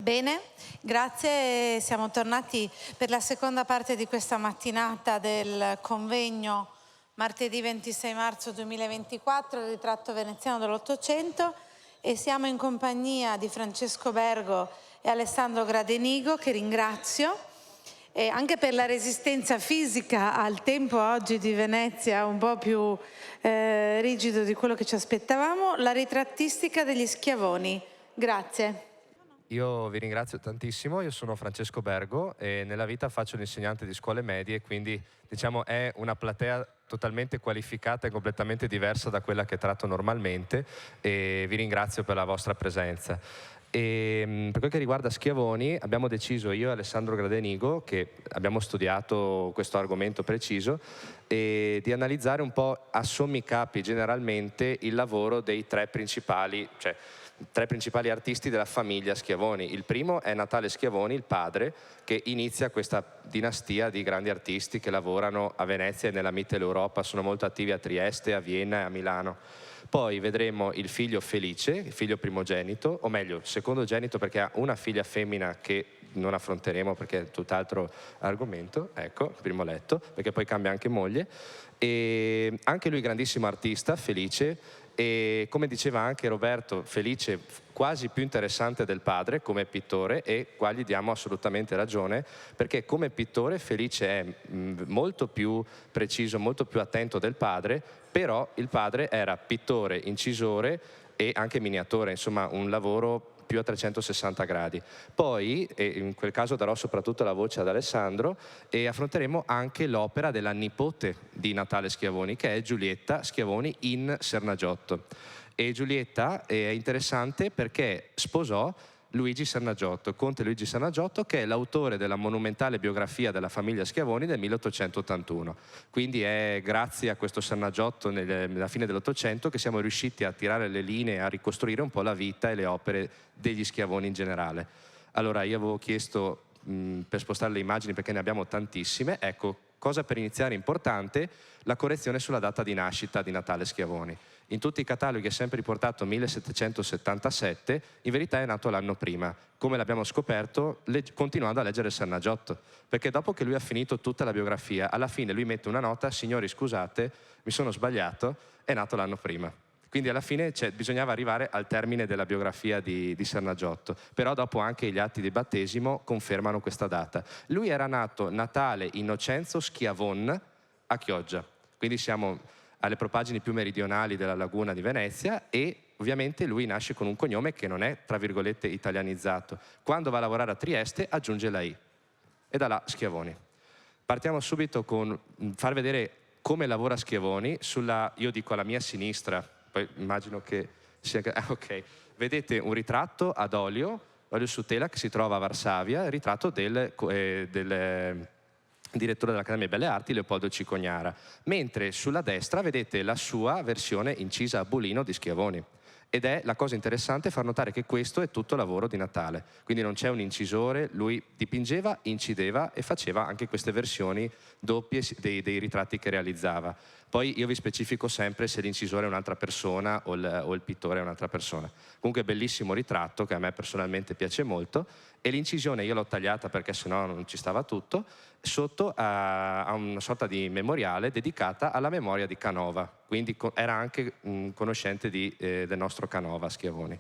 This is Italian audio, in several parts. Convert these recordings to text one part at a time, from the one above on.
Bene, grazie. Siamo tornati per la seconda parte di questa mattinata del convegno martedì 26 marzo 2024, il ritratto veneziano dell'Ottocento, e siamo in compagnia di Francesco Bergo e Alessandro Gradenigo, che ringrazio, e anche per la resistenza fisica al tempo oggi di Venezia un po' più rigido di quello che ci aspettavamo, la ritrattistica degli Schiavoni. Grazie. Io vi ringrazio tantissimo, io sono Francesco Bergo e nella vita faccio l'insegnante di scuole medie, quindi diciamo è una platea totalmente qualificata e completamente diversa da quella che tratto normalmente, e vi ringrazio per la vostra presenza. Per quel che riguarda Schiavoni, abbiamo deciso, io e Alessandro Gradenigo, che abbiamo studiato questo argomento preciso, di analizzare un po' a sommi capi generalmente il lavoro dei tre principali artisti della famiglia Schiavoni. Il primo è Natale Schiavoni, il padre, che inizia questa dinastia di grandi artisti che lavorano a Venezia e nella Mitteleuropa, sono molto attivi a Trieste, a Vienna e a Milano. Poi vedremo il figlio Felice, il figlio primogenito, o meglio, secondogenito, perché ha una figlia femmina che non affronteremo perché è tutt'altro argomento, ecco, primo letto, perché poi cambia anche moglie. E anche lui grandissimo artista, Felice, e come diceva anche Roberto, Felice quasi più interessante del padre come pittore, e qua gli diamo assolutamente ragione, perché come pittore Felice è molto più preciso, molto più attento del padre, però il padre era pittore, incisore e anche miniatore, insomma un lavoro più a 360 gradi. Poi, e in quel caso darò soprattutto la voce ad Alessandro, e affronteremo anche l'opera della nipote di Natale Schiavoni, che è Giulietta Schiavoni in Sernagiotto. E Giulietta è interessante perché sposò Luigi Sernagiotto, conte Luigi Sernagiotto, che è l'autore della monumentale biografia della famiglia Schiavoni del 1881. Quindi è grazie a questo Sernagiotto nella fine dell'Ottocento che siamo riusciti a tirare le linee, a ricostruire un po' la vita e le opere degli Schiavoni in generale. Allora, io avevo chiesto per spostare le immagini perché ne abbiamo tantissime. Ecco, cosa per iniziare importante, la correzione sulla data di nascita di Natale Schiavoni. In tutti i cataloghi è sempre riportato 1777, in verità è nato l'anno prima, come l'abbiamo scoperto continuando a leggere il Sernagiotto, perché dopo che lui ha finito tutta la biografia, alla fine lui mette una nota: signori scusate, mi sono sbagliato, è nato l'anno prima. Quindi alla fine bisognava arrivare al termine della biografia di Sernagiotto, però dopo anche gli atti di battesimo confermano questa data. Lui era nato Natale Innocenzo Schiavon a Chioggia, quindi siamo alle propaggini più meridionali della laguna di Venezia, e ovviamente lui nasce con un cognome che non è, tra virgolette, italianizzato. Quando va a lavorare a Trieste aggiunge la I, e da là Schiavoni. Partiamo subito con far vedere come lavora Schiavoni. Io dico alla mia sinistra, poi immagino che sia... ok, vedete un ritratto ad olio su tela che si trova a Varsavia, il ritratto del direttore dell'Accademia Belle Arti, Leopoldo Cicognara, mentre sulla destra vedete la sua versione incisa a bulino di Schiavoni. Ed è la cosa interessante far notare che questo è tutto lavoro di Natale, quindi non c'è un incisore, lui dipingeva, incideva e faceva anche queste versioni doppie dei ritratti che realizzava. Poi io vi specifico sempre se l'incisore è un'altra persona o il pittore è un'altra persona. Comunque bellissimo ritratto che a me personalmente piace molto, e l'incisione io l'ho tagliata perché sennò non ci stava tutto, sotto a una sorta di memoriale dedicata alla memoria di Canova, quindi era anche un conoscente del nostro Canova, Schiavoni.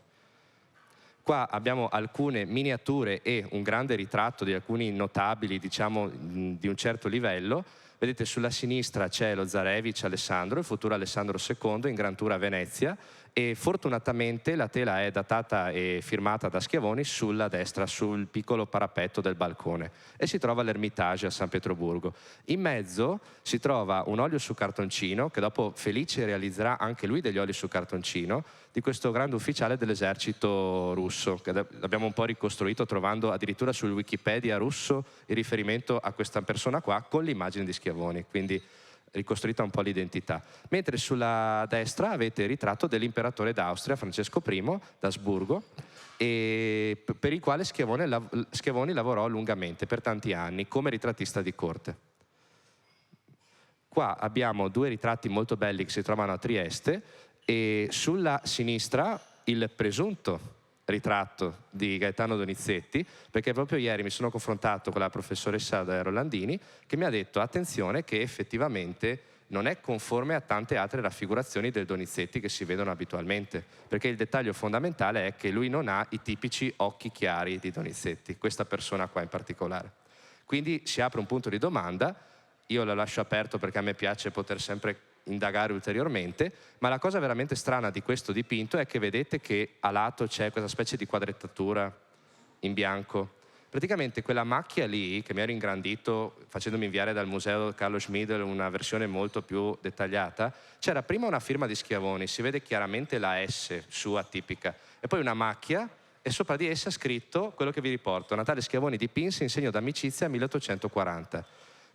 Qua abbiamo alcune miniature e un grande ritratto di alcuni notabili, diciamo, di un certo livello. Vedete sulla sinistra c'è lo Zarevich Alessandro, il futuro Alessandro II, in Gran Tour a Venezia, e fortunatamente la tela è datata e firmata da Schiavoni sulla destra, sul piccolo parapetto del balcone, e si trova l'Ermitage a San Pietroburgo. In mezzo si trova un olio su cartoncino, che dopo Felice realizzerà anche lui degli oli su cartoncino, di questo grande ufficiale dell'esercito russo, che l'abbiamo un po' ricostruito trovando addirittura sul Wikipedia russo il riferimento a questa persona qua con l'immagine di Schiavoni, quindi ricostruita un po' l'identità. Mentre sulla destra avete il ritratto dell'imperatore d'Austria, Francesco I, d'Asburgo, e per il quale Schiavoni lavorò lungamente per tanti anni come ritrattista di corte. Qua abbiamo due ritratti molto belli che si trovano a Trieste, e sulla sinistra il presunto ritratto di Gaetano Donizetti, perché proprio ieri mi sono confrontato con la professoressa Rolandini, che mi ha detto attenzione che effettivamente non è conforme a tante altre raffigurazioni del Donizetti che si vedono abitualmente, perché il dettaglio fondamentale è che lui non ha i tipici occhi chiari di Donizetti, questa persona qua in particolare. Quindi si apre un punto di domanda, io lo lascio aperto perché a me piace poter sempre indagare ulteriormente, ma la cosa veramente strana di questo dipinto è che vedete che a lato c'è questa specie di quadrettatura in bianco. Praticamente quella macchia lì, che mi ero ingrandito facendomi inviare dal museo Carlo Schmidl una versione molto più dettagliata, c'era prima una firma di Schiavoni, si vede chiaramente la S sua tipica, e poi una macchia e sopra di essa scritto quello che vi riporto: Natale Schiavoni dipinse in segno d'amicizia 1840.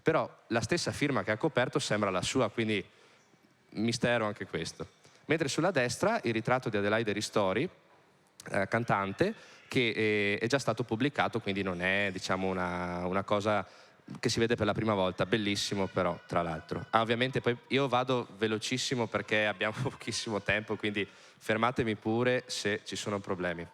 Però la stessa firma che ha coperto sembra la sua, quindi mistero anche questo. Mentre sulla destra il ritratto di Adelaide Ristori, cantante, che è già stato pubblicato, quindi non è, diciamo, una cosa che si vede per la prima volta. Bellissimo però, tra l'altro. Ovviamente poi io vado velocissimo perché abbiamo pochissimo tempo, quindi fermatemi pure se ci sono problemi.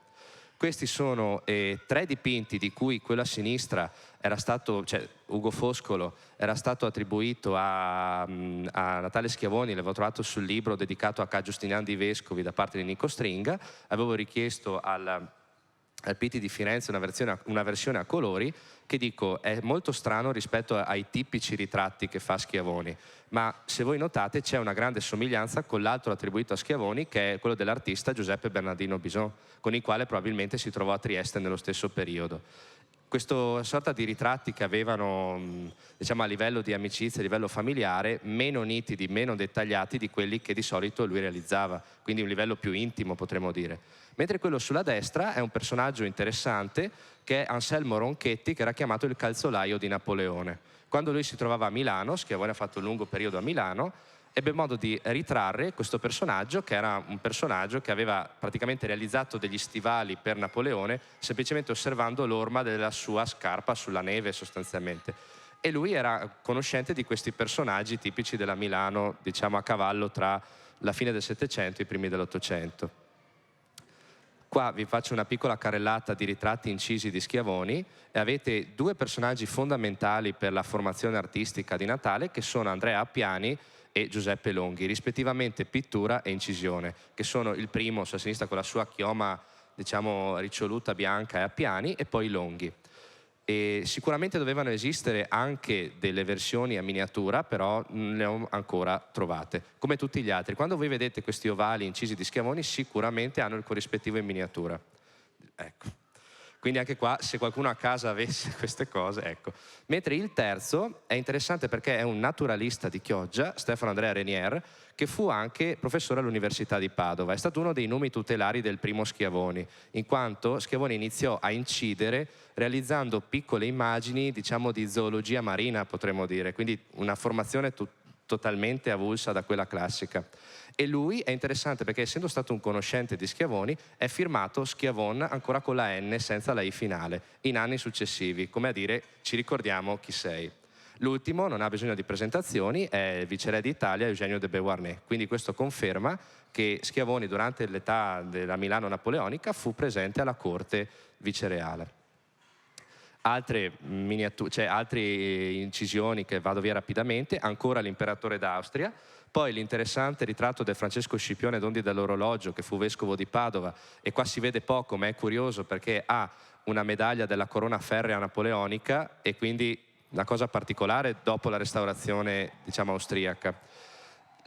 Questi sono 3 dipinti, di cui quello a sinistra era stato, cioè Ugo Foscolo, era stato attribuito a Natale Schiavoni, l'avevo trovato sul libro dedicato a Ca' Giustinian di Vescovi da parte di Nico Stringa. Avevo richiesto al Pitti di Firenze una versione a colori, che dico è molto strano rispetto ai tipici ritratti che fa Schiavoni, ma se voi notate c'è una grande somiglianza con l'altro attribuito a Schiavoni, che è quello dell'artista Giuseppe Bernardino Bison, con il quale probabilmente si trovò a Trieste nello stesso periodo. Questa sorta di ritratti che avevano, diciamo, a livello di amicizia, a livello familiare, meno nitidi, meno dettagliati di quelli che di solito lui realizzava, quindi un livello più intimo, potremmo dire. Mentre quello sulla destra è un personaggio interessante, che è Anselmo Ronchetti, che era chiamato il calzolaio di Napoleone. Quando lui si trovava a Milano, Schiavone ha fatto un lungo periodo a Milano, ebbe modo di ritrarre questo personaggio, che era un personaggio che aveva praticamente realizzato degli stivali per Napoleone semplicemente osservando l'orma della sua scarpa sulla neve, sostanzialmente. E lui era conoscente di questi personaggi tipici della Milano, diciamo a cavallo tra la fine del Settecento e i primi dell'Ottocento. Qua vi faccio una piccola carrellata di ritratti incisi di Schiavoni e avete 2 personaggi fondamentali per la formazione artistica di Natale, che sono Andrea Appiani e Giuseppe Longhi, rispettivamente pittura e incisione, che sono il primo sulla sinistra con la sua chioma, diciamo, riccioluta bianca e Appiani, e poi Longhi. E sicuramente dovevano esistere anche delle versioni a miniatura, però non le ho ancora trovate, come tutti gli altri. Quando voi vedete questi ovali incisi di Schiavoni, sicuramente hanno il corrispettivo in miniatura. Ecco. Quindi anche qua, se qualcuno a casa avesse queste cose, ecco. Mentre il terzo è interessante perché è un naturalista di Chioggia, Stefano Andrea Renier, che fu anche professore all'Università di Padova. È stato uno dei numi tutelari del primo Schiavoni, in quanto Schiavoni iniziò a incidere realizzando piccole immagini, diciamo, di zoologia marina, potremmo dire, quindi una formazione totalmente avulsa da quella classica. E lui è interessante perché, essendo stato un conoscente di Schiavoni, è firmato Schiavon ancora con la N senza la I finale, in anni successivi, come a dire ci ricordiamo chi sei. L'ultimo, non ha bisogno di presentazioni, è il viceré d'Italia Eugenio de Beauharnais, quindi questo conferma che Schiavoni durante l'età della Milano napoleonica fu presente alla corte vicereale. Altre incisioni che vado via rapidamente, ancora l'imperatore d'Austria, poi l'interessante ritratto del Francesco Scipione Dondi dell'Orologio, che fu vescovo di Padova, e qua si vede poco ma è curioso perché ha una medaglia della corona ferrea napoleonica e quindi una cosa particolare dopo la restaurazione, diciamo, austriaca.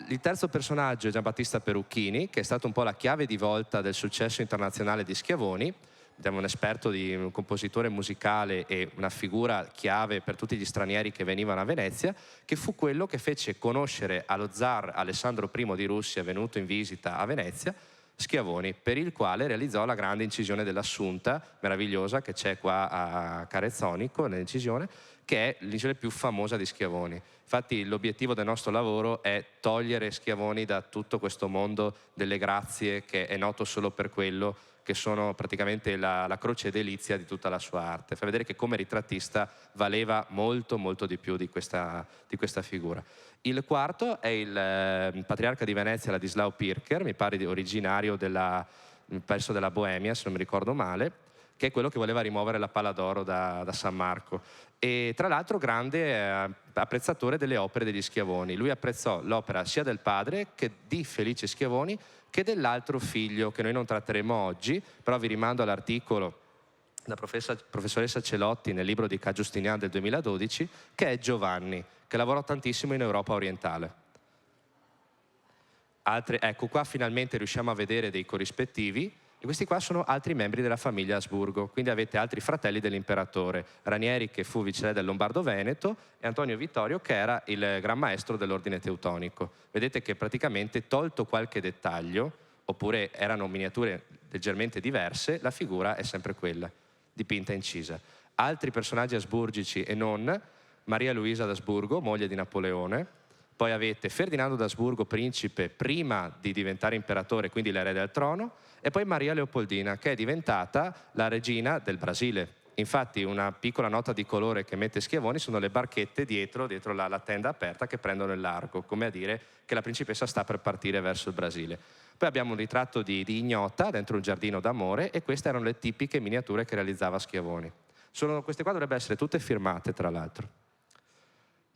Il terzo personaggio è Giambattista Perucchini, che è stato un po' la chiave di volta del successo internazionale di Schiavoni. Abbiamo un esperto, un compositore musicale e una figura chiave per tutti gli stranieri che venivano a Venezia, che fu quello che fece conoscere allo zar Alessandro I di Russia, venuto in visita a Venezia, Schiavoni, per il quale realizzò la grande incisione dell'Assunta, meravigliosa, che c'è qua a Carezzonico, nell'incisione, che è l'incisione più famosa di Schiavoni. Infatti l'obiettivo del nostro lavoro è togliere Schiavoni da tutto questo mondo delle grazie, che è noto solo per quello, che sono praticamente la croce delizia di tutta la sua arte. Fa vedere che come ritrattista valeva molto molto di più di questa figura. Il quarto è il patriarca di Venezia, Ladislao Pircher, mi pare originario il pezzo della Boemia, se non mi ricordo male, che è quello che voleva rimuovere la palla d'oro da San Marco. E tra l'altro grande apprezzatore delle opere degli Schiavoni. Lui apprezzò l'opera sia del padre che di Felice Schiavoni che dell'altro figlio, che noi non tratteremo oggi, però vi rimando all'articolo della professoressa Celotti nel libro di Ca' Giustinian del 2012, che è Giovanni, che lavorò tantissimo in Europa orientale. Ecco qua finalmente riusciamo a vedere dei corrispettivi, e questi qua sono altri membri della famiglia Asburgo, quindi avete altri fratelli dell'imperatore, Ranieri che fu viceré del Lombardo-Veneto e Antonio Vittorio che era il gran maestro dell'ordine teutonico. Vedete che praticamente, tolto qualche dettaglio, oppure erano miniature leggermente diverse, la figura è sempre quella, dipinta e incisa. Altri personaggi asburgici e non: Maria Luisa d'Asburgo, moglie di Napoleone. Poi avete Ferdinando d'Asburgo, principe prima di diventare imperatore, quindi l'erede al trono, e poi Maria Leopoldina, che è diventata la regina del Brasile. Infatti una piccola nota di colore che mette Schiavoni sono le barchette dietro la tenda aperta che prendono il largo, come a dire che la principessa sta per partire verso il Brasile. Poi abbiamo un ritratto di Ignota dentro un giardino d'amore, e queste erano le tipiche miniature che realizzava Schiavoni. Queste qua dovrebbero essere tutte firmate, tra l'altro.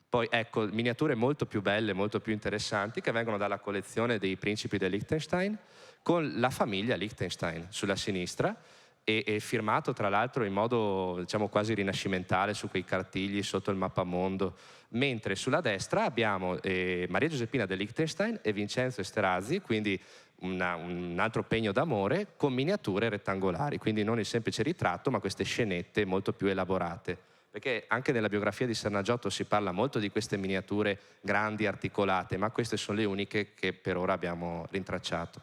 Poi ecco, miniature molto più belle, molto più interessanti, che vengono dalla collezione dei principi del Liechtenstein, con la famiglia Liechtenstein sulla sinistra, e firmato tra l'altro in modo, diciamo, quasi rinascimentale su quei cartigli sotto il mappamondo, mentre sulla destra abbiamo Maria Giuseppina del Liechtenstein e Vincenzo Esterhazy, quindi un altro pegno d'amore con miniature rettangolari, quindi non il semplice ritratto ma queste scenette molto più elaborate, perché anche nella biografia di Sernagiotto si parla molto di queste miniature grandi, articolate, ma queste sono le uniche che per ora abbiamo rintracciato.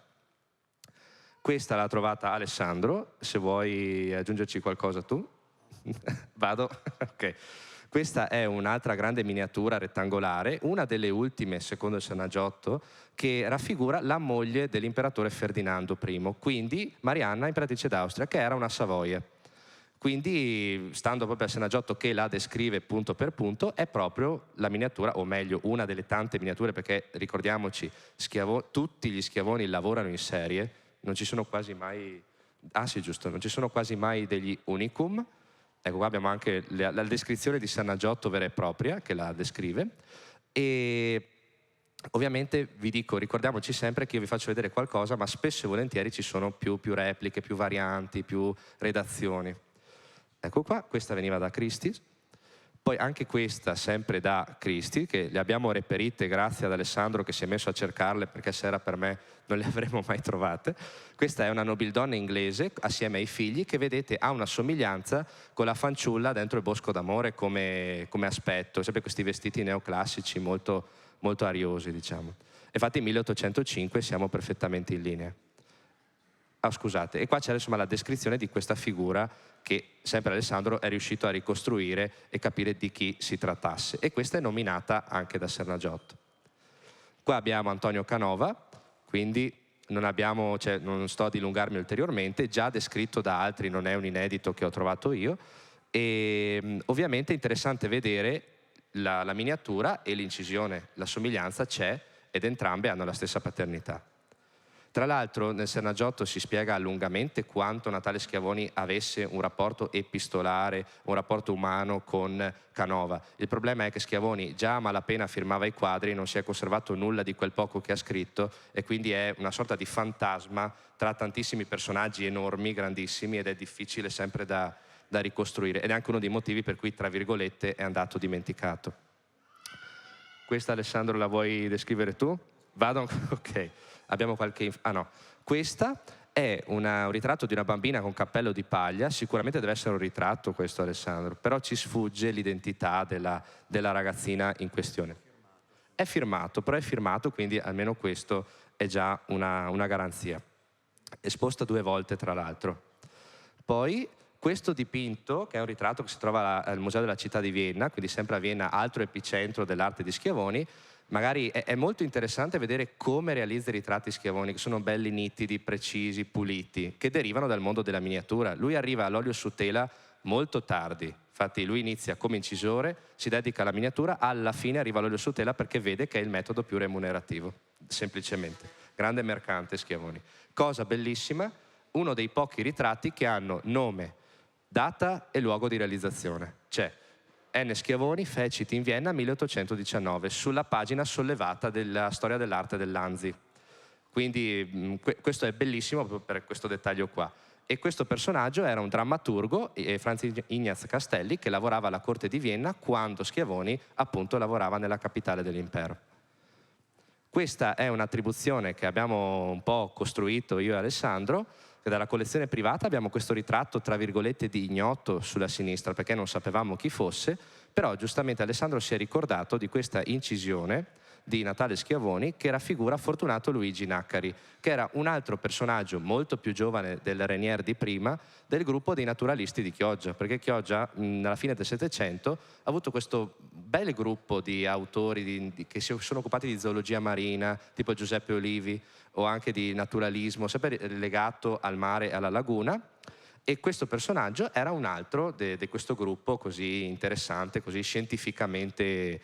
Questa l'ha trovata Alessandro, se vuoi aggiungerci qualcosa tu. Vado? Ok. Questa è un'altra grande miniatura rettangolare, una delle ultime, secondo il Sernagiotto, che raffigura la moglie dell'imperatore Ferdinando I, quindi Marianna, imperatrice d'Austria, che era una Savoia. Quindi, stando proprio al Sernagiotto che la descrive punto per punto, è proprio la miniatura, o meglio, una delle tante miniature, perché ricordiamoci, tutti gli Schiavoni lavorano in serie, non ci sono quasi mai, sì giusto, non ci sono quasi mai degli unicum. Ecco, qua abbiamo anche la descrizione di Sernagiotto vera e propria, che la descrive, e ovviamente vi dico, ricordiamoci sempre che io vi faccio vedere qualcosa, ma spesso e volentieri ci sono più repliche, più varianti, più redazioni. Ecco qua, questa veniva da Christie's, poi anche questa sempre da Christie, che le abbiamo reperite grazie ad Alessandro che si è messo a cercarle, perché se era per me non le avremmo mai trovate. Questa è una nobildonna inglese assieme ai figli, che vedete ha una somiglianza con la fanciulla dentro il Bosco d'Amore come aspetto, sempre questi vestiti neoclassici molto, molto ariosi, diciamo. Infatti 1805 siamo perfettamente in linea. Scusate, e qua c'è insomma la descrizione di questa figura che sempre Alessandro è riuscito a ricostruire e capire di chi si trattasse, e questa è nominata anche da Sernagiotto. Qua abbiamo Antonio Canova, quindi non sto a dilungarmi ulteriormente, già descritto da altri, non è un inedito che ho trovato io, e ovviamente è interessante vedere la miniatura e l'incisione, la somiglianza c'è, ed entrambe hanno la stessa paternità. Tra l'altro nel Sernagiotto si spiega lungamente quanto Natale Schiavoni avesse un rapporto epistolare, un rapporto umano con Canova. Il problema è che Schiavoni già a malapena firmava i quadri, non si è conservato nulla di quel poco che ha scritto, e quindi è una sorta di fantasma tra tantissimi personaggi enormi, grandissimi, ed è difficile sempre da ricostruire, ed è anche uno dei motivi per cui, tra virgolette, è andato dimenticato. Questa, Alessandro, la vuoi descrivere tu? Vado? Ok. Abbiamo qualche... no. Questa è un ritratto di una bambina con cappello di paglia, sicuramente deve essere un ritratto questo, Alessandro, però ci sfugge l'identità della ragazzina in questione. È firmato, però è firmato, quindi almeno questo è già una garanzia. Esposta 2 volte, tra l'altro. Poi questo dipinto, che è un ritratto che si trova al Museo della Città di Vienna, quindi sempre a Vienna, altro epicentro dell'arte di Schiavoni. Magari è molto interessante vedere come realizza i ritratti Schiavoni, che sono belli, nitidi, precisi, puliti, che derivano dal mondo della miniatura. Lui arriva all'olio su tela molto tardi, infatti lui inizia come incisore, si dedica alla miniatura, alla fine arriva all'olio su tela perché vede che è il metodo più remunerativo, semplicemente. Grande mercante Schiavoni. Cosa bellissima, uno dei pochi ritratti che hanno nome, data e luogo di realizzazione. C'è N. Schiavoni, Fecit in Vienna 1819, sulla pagina sollevata della storia dell'arte dell'Anzi. Quindi questo è bellissimo proprio per questo dettaglio qua. E questo personaggio era un drammaturgo, Franz Ignaz Castelli, che lavorava alla corte di Vienna quando Schiavoni appunto lavorava nella capitale dell'impero. Questa è un'attribuzione che abbiamo un po' costruito io e Alessandro, che dalla collezione privata abbiamo questo ritratto tra virgolette di ignoto sulla sinistra perché non sapevamo chi fosse, però giustamente Alessandro si è ricordato di questa incisione di Natale Schiavoni che raffigura Fortunato Luigi Naccari, che era un altro personaggio molto più giovane del Renier di prima del gruppo dei naturalisti di Chioggia, perché Chioggia nella fine del Settecento ha avuto questo bel gruppo di autori che si sono occupati di zoologia marina, tipo Giuseppe Olivi, o anche di naturalismo, sempre legato al mare e alla laguna, e questo personaggio era un altro di questo gruppo così interessante, così scientificamente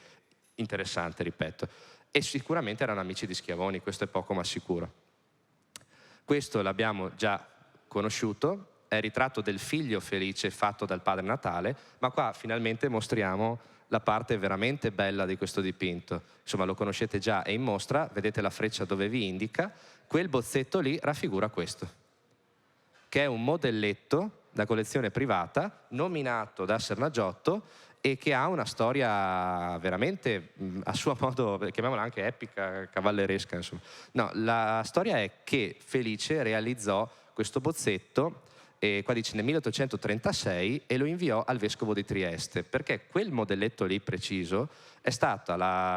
interessante, ripeto. E sicuramente erano amici di Schiavoni, questo è poco ma sicuro. Questo l'abbiamo già conosciuto, è il ritratto del figlio felice fatto dal padre Natale, ma qua finalmente mostriamo la parte veramente bella di questo dipinto. Insomma, lo conoscete già, è in mostra, vedete la freccia dove vi indica, quel bozzetto lì raffigura questo, che è un modelletto da collezione privata, nominato da Sernagiotto, e che ha una storia veramente, a suo modo, chiamiamola anche epica, cavalleresca, insomma. No, la storia è che Felice realizzò questo bozzetto, qua dice nel 1836, e lo inviò al vescovo di Trieste, perché quel modelletto lì preciso è stato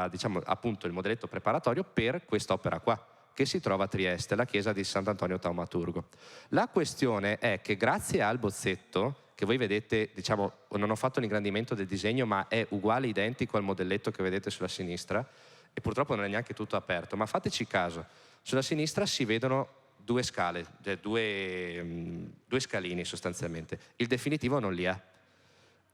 diciamo, appunto il modelletto preparatorio per quest'opera qua, che si trova a Trieste, la chiesa di Sant'Antonio Taumaturgo. La questione è che grazie al bozzetto, che voi vedete, diciamo, non ho fatto l'ingrandimento del disegno, ma è uguale, identico al modelletto che vedete sulla sinistra, e purtroppo non è neanche tutto aperto, ma fateci caso, sulla sinistra si vedono due scale, cioè due scalini sostanzialmente, il definitivo non li ha.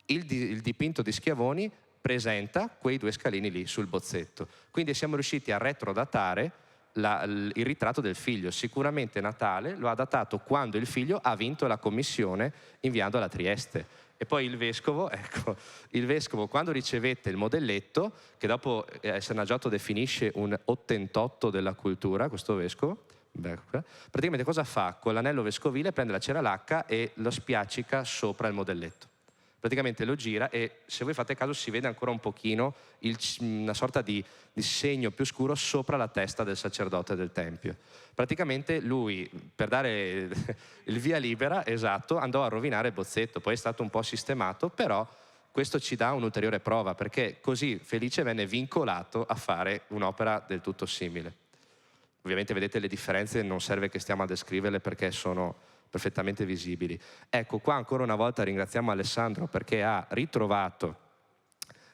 Il dipinto di Schiavoni presenta quei due scalini lì sul bozzetto, quindi siamo riusciti a retrodatare il ritratto del figlio. Sicuramente Natale lo ha datato quando il figlio ha vinto la commissione inviandola a Trieste. E poi il vescovo, ecco, il vescovo quando ricevette il modelletto, che dopo Sernagiotto definisce un ottentotto della cultura, questo vescovo, praticamente cosa fa? Con l'anello vescovile prende la cera lacca e lo spiaccica sopra il modelletto. Praticamente lo gira e, se voi fate caso, si vede ancora un pochino una sorta di segno più scuro sopra la testa del sacerdote del tempio. Praticamente lui, per dare il via libera, esatto, andò a rovinare il bozzetto, poi è stato un po' sistemato, però questo ci dà un'ulteriore prova, perché così Felice venne vincolato a fare un'opera del tutto simile. Ovviamente vedete le differenze, non serve che stiamo a descriverle perché sono perfettamente visibili. Ecco, qua ancora una volta ringraziamo Alessandro perché ha ritrovato,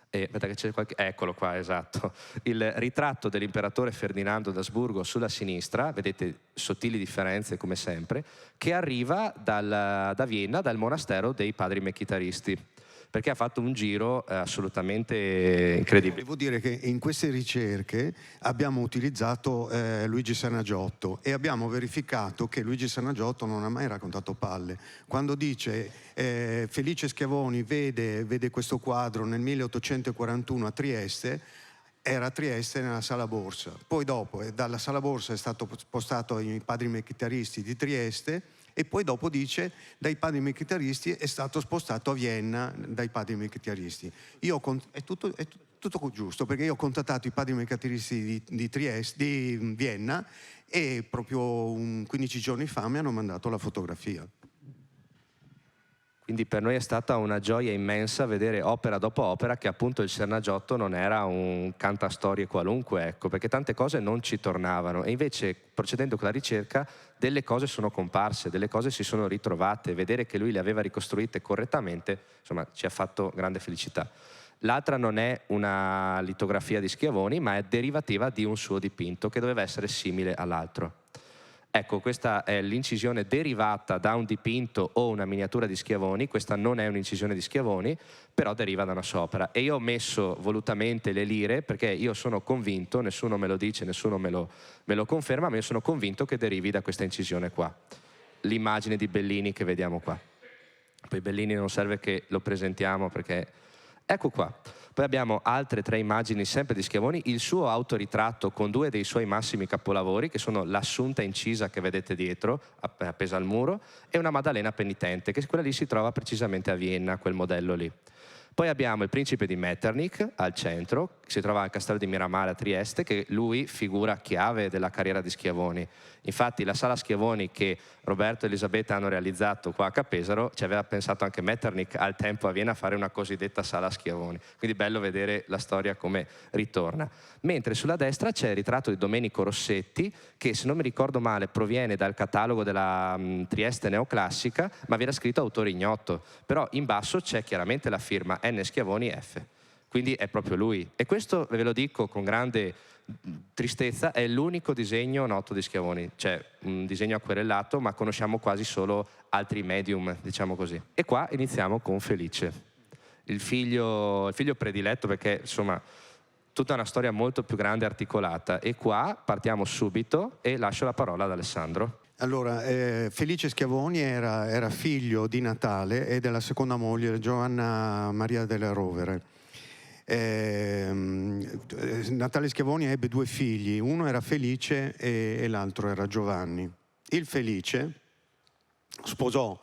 aspetta che c'è eccolo qua, esatto, il ritratto dell'imperatore Ferdinando d'Asburgo sulla sinistra, vedete sottili differenze come sempre, che arriva da Vienna, dal monastero dei padri mechitaristi, perché ha fatto un giro assolutamente incredibile. Devo dire che in queste ricerche abbiamo utilizzato Luigi Sernagiotto e abbiamo verificato che Luigi Sernagiotto non ha mai raccontato palle. Quando dice Felice Schiavoni vede questo quadro nel 1841 a Trieste, era a Trieste nella Sala Borsa. Poi dopo dalla Sala Borsa è stato spostato ai padri mechitaristi di Trieste, e poi dopo dice dai padri mechitaristi è stato spostato a Vienna dai padri mechitaristi. È tutto giusto, perché io ho contattato i padri mechitaristi di Vienna e proprio 15 giorni fa mi hanno mandato la fotografia. Quindi per noi è stata una gioia immensa vedere opera dopo opera che appunto il Sernagiotto non era un cantastorie qualunque, ecco, perché tante cose non ci tornavano, e invece procedendo con la ricerca delle cose sono comparse, delle cose si sono ritrovate, vedere che lui le aveva ricostruite correttamente, insomma, ci ha fatto grande felicità. L'altra non è una litografia di Schiavoni, ma è derivativa di un suo dipinto che doveva essere simile all'altro. Ecco, questa è l'incisione derivata da un dipinto o una miniatura di Schiavoni. Questa non è un'incisione di Schiavoni, però deriva da una sua opera. E io ho messo volutamente le lire perché io sono convinto, nessuno me lo dice, nessuno me lo conferma, ma io sono convinto che derivi da questa incisione qua. l'immagine di Bellini che vediamo qua. Poi Bellini non serve che lo presentiamo perché... Ecco qua. Poi abbiamo altre 3 immagini sempre di Schiavoni, il suo autoritratto con 2 dei suoi massimi capolavori, che sono l'Assunta incisa che vedete dietro, appesa al muro, e una Maddalena penitente, che quella lì si trova precisamente a Vienna, quel modello lì. Poi abbiamo il principe di Metternich al centro, che si trova al castello di Miramare a Trieste, che lui figura chiave della carriera di Schiavoni. Infatti la sala Schiavoni che Roberto e Elisabetta hanno realizzato qua a Capesaro, ci aveva pensato anche Metternich al tempo a Vienna a fare una cosiddetta sala Schiavoni. Quindi bello vedere la storia come ritorna. Mentre sulla destra c'è il ritratto di Domenico Rossetti, che se non mi ricordo male proviene dal catalogo della Trieste neoclassica, ma viene scritto autore ignoto. Però in basso c'è chiaramente la firma N. Schiavoni F. Quindi è proprio lui. E questo, ve lo dico con grande tristezza, è l'unico disegno noto di Schiavoni. C'è un disegno acquerellato, ma conosciamo quasi solo altri medium, diciamo così. E qua iniziamo con Felice, il figlio prediletto, perché insomma tutta una storia molto più grande e articolata. E qua partiamo subito e lascio la parola ad Alessandro. Allora, Felice Schiavoni era figlio di Natale e della seconda moglie, Giovanna Maria della Rovere. Natale Schiavoni ebbe 2 figli, uno era Felice e l'altro era Giovanni. Il Felice sposò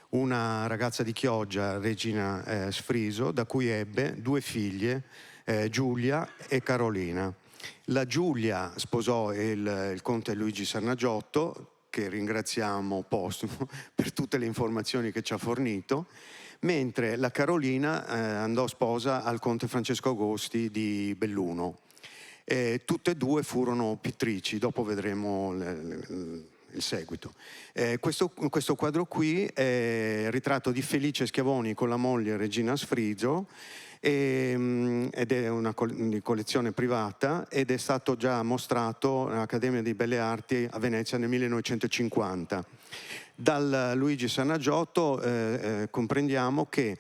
una ragazza di Chioggia, Regina Sfriso, da cui ebbe 2 figlie, Giulia e Carolina. La Giulia sposò il conte Luigi Sarnagiotto, che ringraziamo postumo per tutte le informazioni che ci ha fornito, mentre la Carolina andò sposa al conte Francesco Agosti di Belluno. Tutte e 2 furono pittrici, dopo vedremo il seguito. Questo quadro qui è il ritratto di Felice Schiavoni con la moglie Regina Sfriso, ed è una collezione privata ed è stato già mostrato all'Accademia di Belle Arti a Venezia nel 1950. Dal Luigi Sarnagiotto comprendiamo che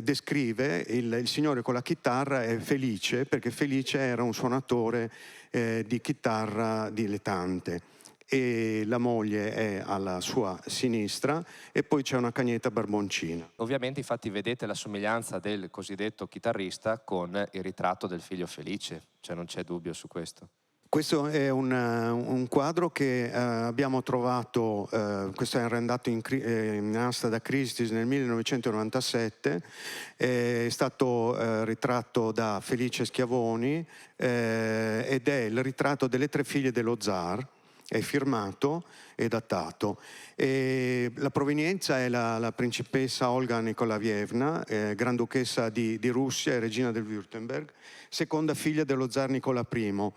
descrive il signore con la chitarra è Felice, perché Felice era un suonatore di chitarra dilettante, e la moglie è alla sua sinistra e poi c'è una Cagnetta Barboncina. Ovviamente infatti vedete la somiglianza del cosiddetto chitarrista con il ritratto del figlio Felice, cioè non c'è dubbio su questo. Questo è un quadro che abbiamo trovato, questo è arrendato in asta da Christie's nel 1997, è stato ritratto da Felice Schiavoni ed è il ritratto delle 3 figlie dello zar, è firmato e datato. La provenienza è la principessa Olga Nikolaevna, granduchessa di Russia e regina del Württemberg, seconda figlia dello zar Nicola I.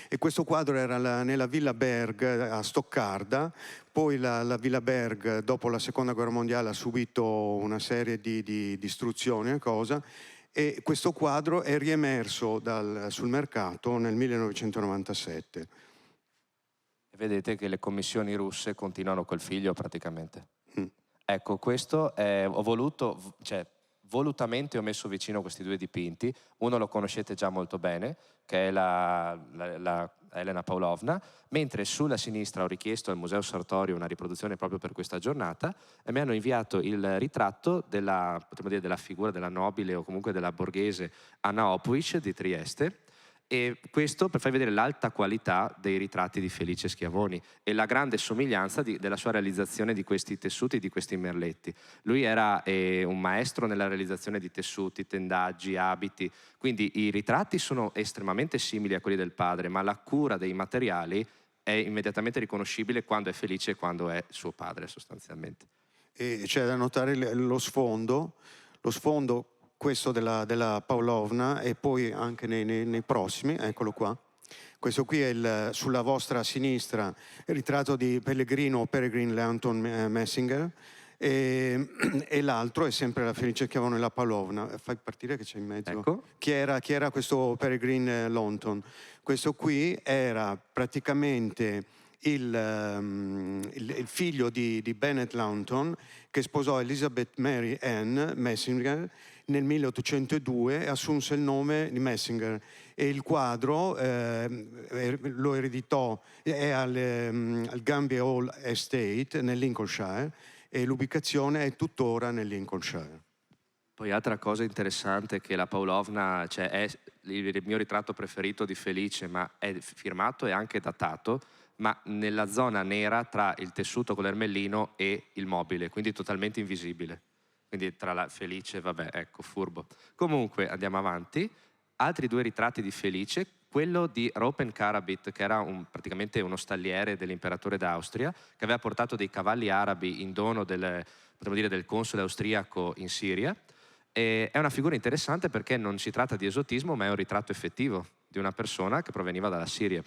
E questo quadro era nella Villa Berg a Stoccarda. Poi la Villa Berg, dopo la seconda guerra mondiale, ha subito una serie di distruzioni e cosa, e questo quadro è riemerso sul mercato nel 1997. E vedete che le commissioni russe continuano col figlio praticamente. Ecco, questo ho voluto, cioè volutamente ho messo vicino questi 2 dipinti. Uno lo conoscete già molto bene, che è la Elena Pavlovna, mentre sulla sinistra ho richiesto al Museo Sartorio una riproduzione proprio per questa giornata e mi hanno inviato il ritratto potremmo dire, della figura della nobile o comunque della borghese Anna Opwich di Trieste. E questo per farvi vedere l'alta qualità dei ritratti di Felice Schiavoni e la grande somiglianza della sua realizzazione di questi tessuti, di questi merletti. Lui era un maestro nella realizzazione di tessuti, tendaggi, abiti, quindi i ritratti sono estremamente simili a quelli del padre, ma la cura dei materiali è immediatamente riconoscibile quando è Felice e quando è suo padre sostanzialmente. E c'è da notare lo sfondo questo della Pavlovna, e poi anche nei prossimi, eccolo qua. Questo qui è sulla vostra sinistra il ritratto di Pellegrino Peregrine Leonton Messinger, e l'altro è sempre la Felice Schiavone e la Pavlovna. Fai partire che c'è in mezzo. Ecco. Chi era questo Peregrine Leonton? Questo qui era praticamente il figlio di Bennett Launton, che sposò Elizabeth Mary Ann Messinger nel 1802 e assunse il nome di Messinger. E il quadro lo ereditò, è al Gambier Hall Estate nel Lincolnshire, e l'ubicazione è tuttora nel Lincolnshire. Poi altra cosa interessante è che la Pavlovna, cioè è il mio ritratto preferito di Felice, ma è firmato e anche datato, ma nella zona nera tra il tessuto con l'ermellino e il mobile, quindi totalmente invisibile. Quindi tra la Felice, vabbè, ecco, furbo. Comunque, andiamo avanti. Altri due ritratti di Felice, quello di Raupen Karabit, che era praticamente uno stalliere dell'imperatore d'Austria, che aveva portato dei cavalli arabi in dono del console austriaco in Siria. E è una figura interessante perché non si tratta di esotismo, ma è un ritratto effettivo di una persona che proveniva dalla Siria.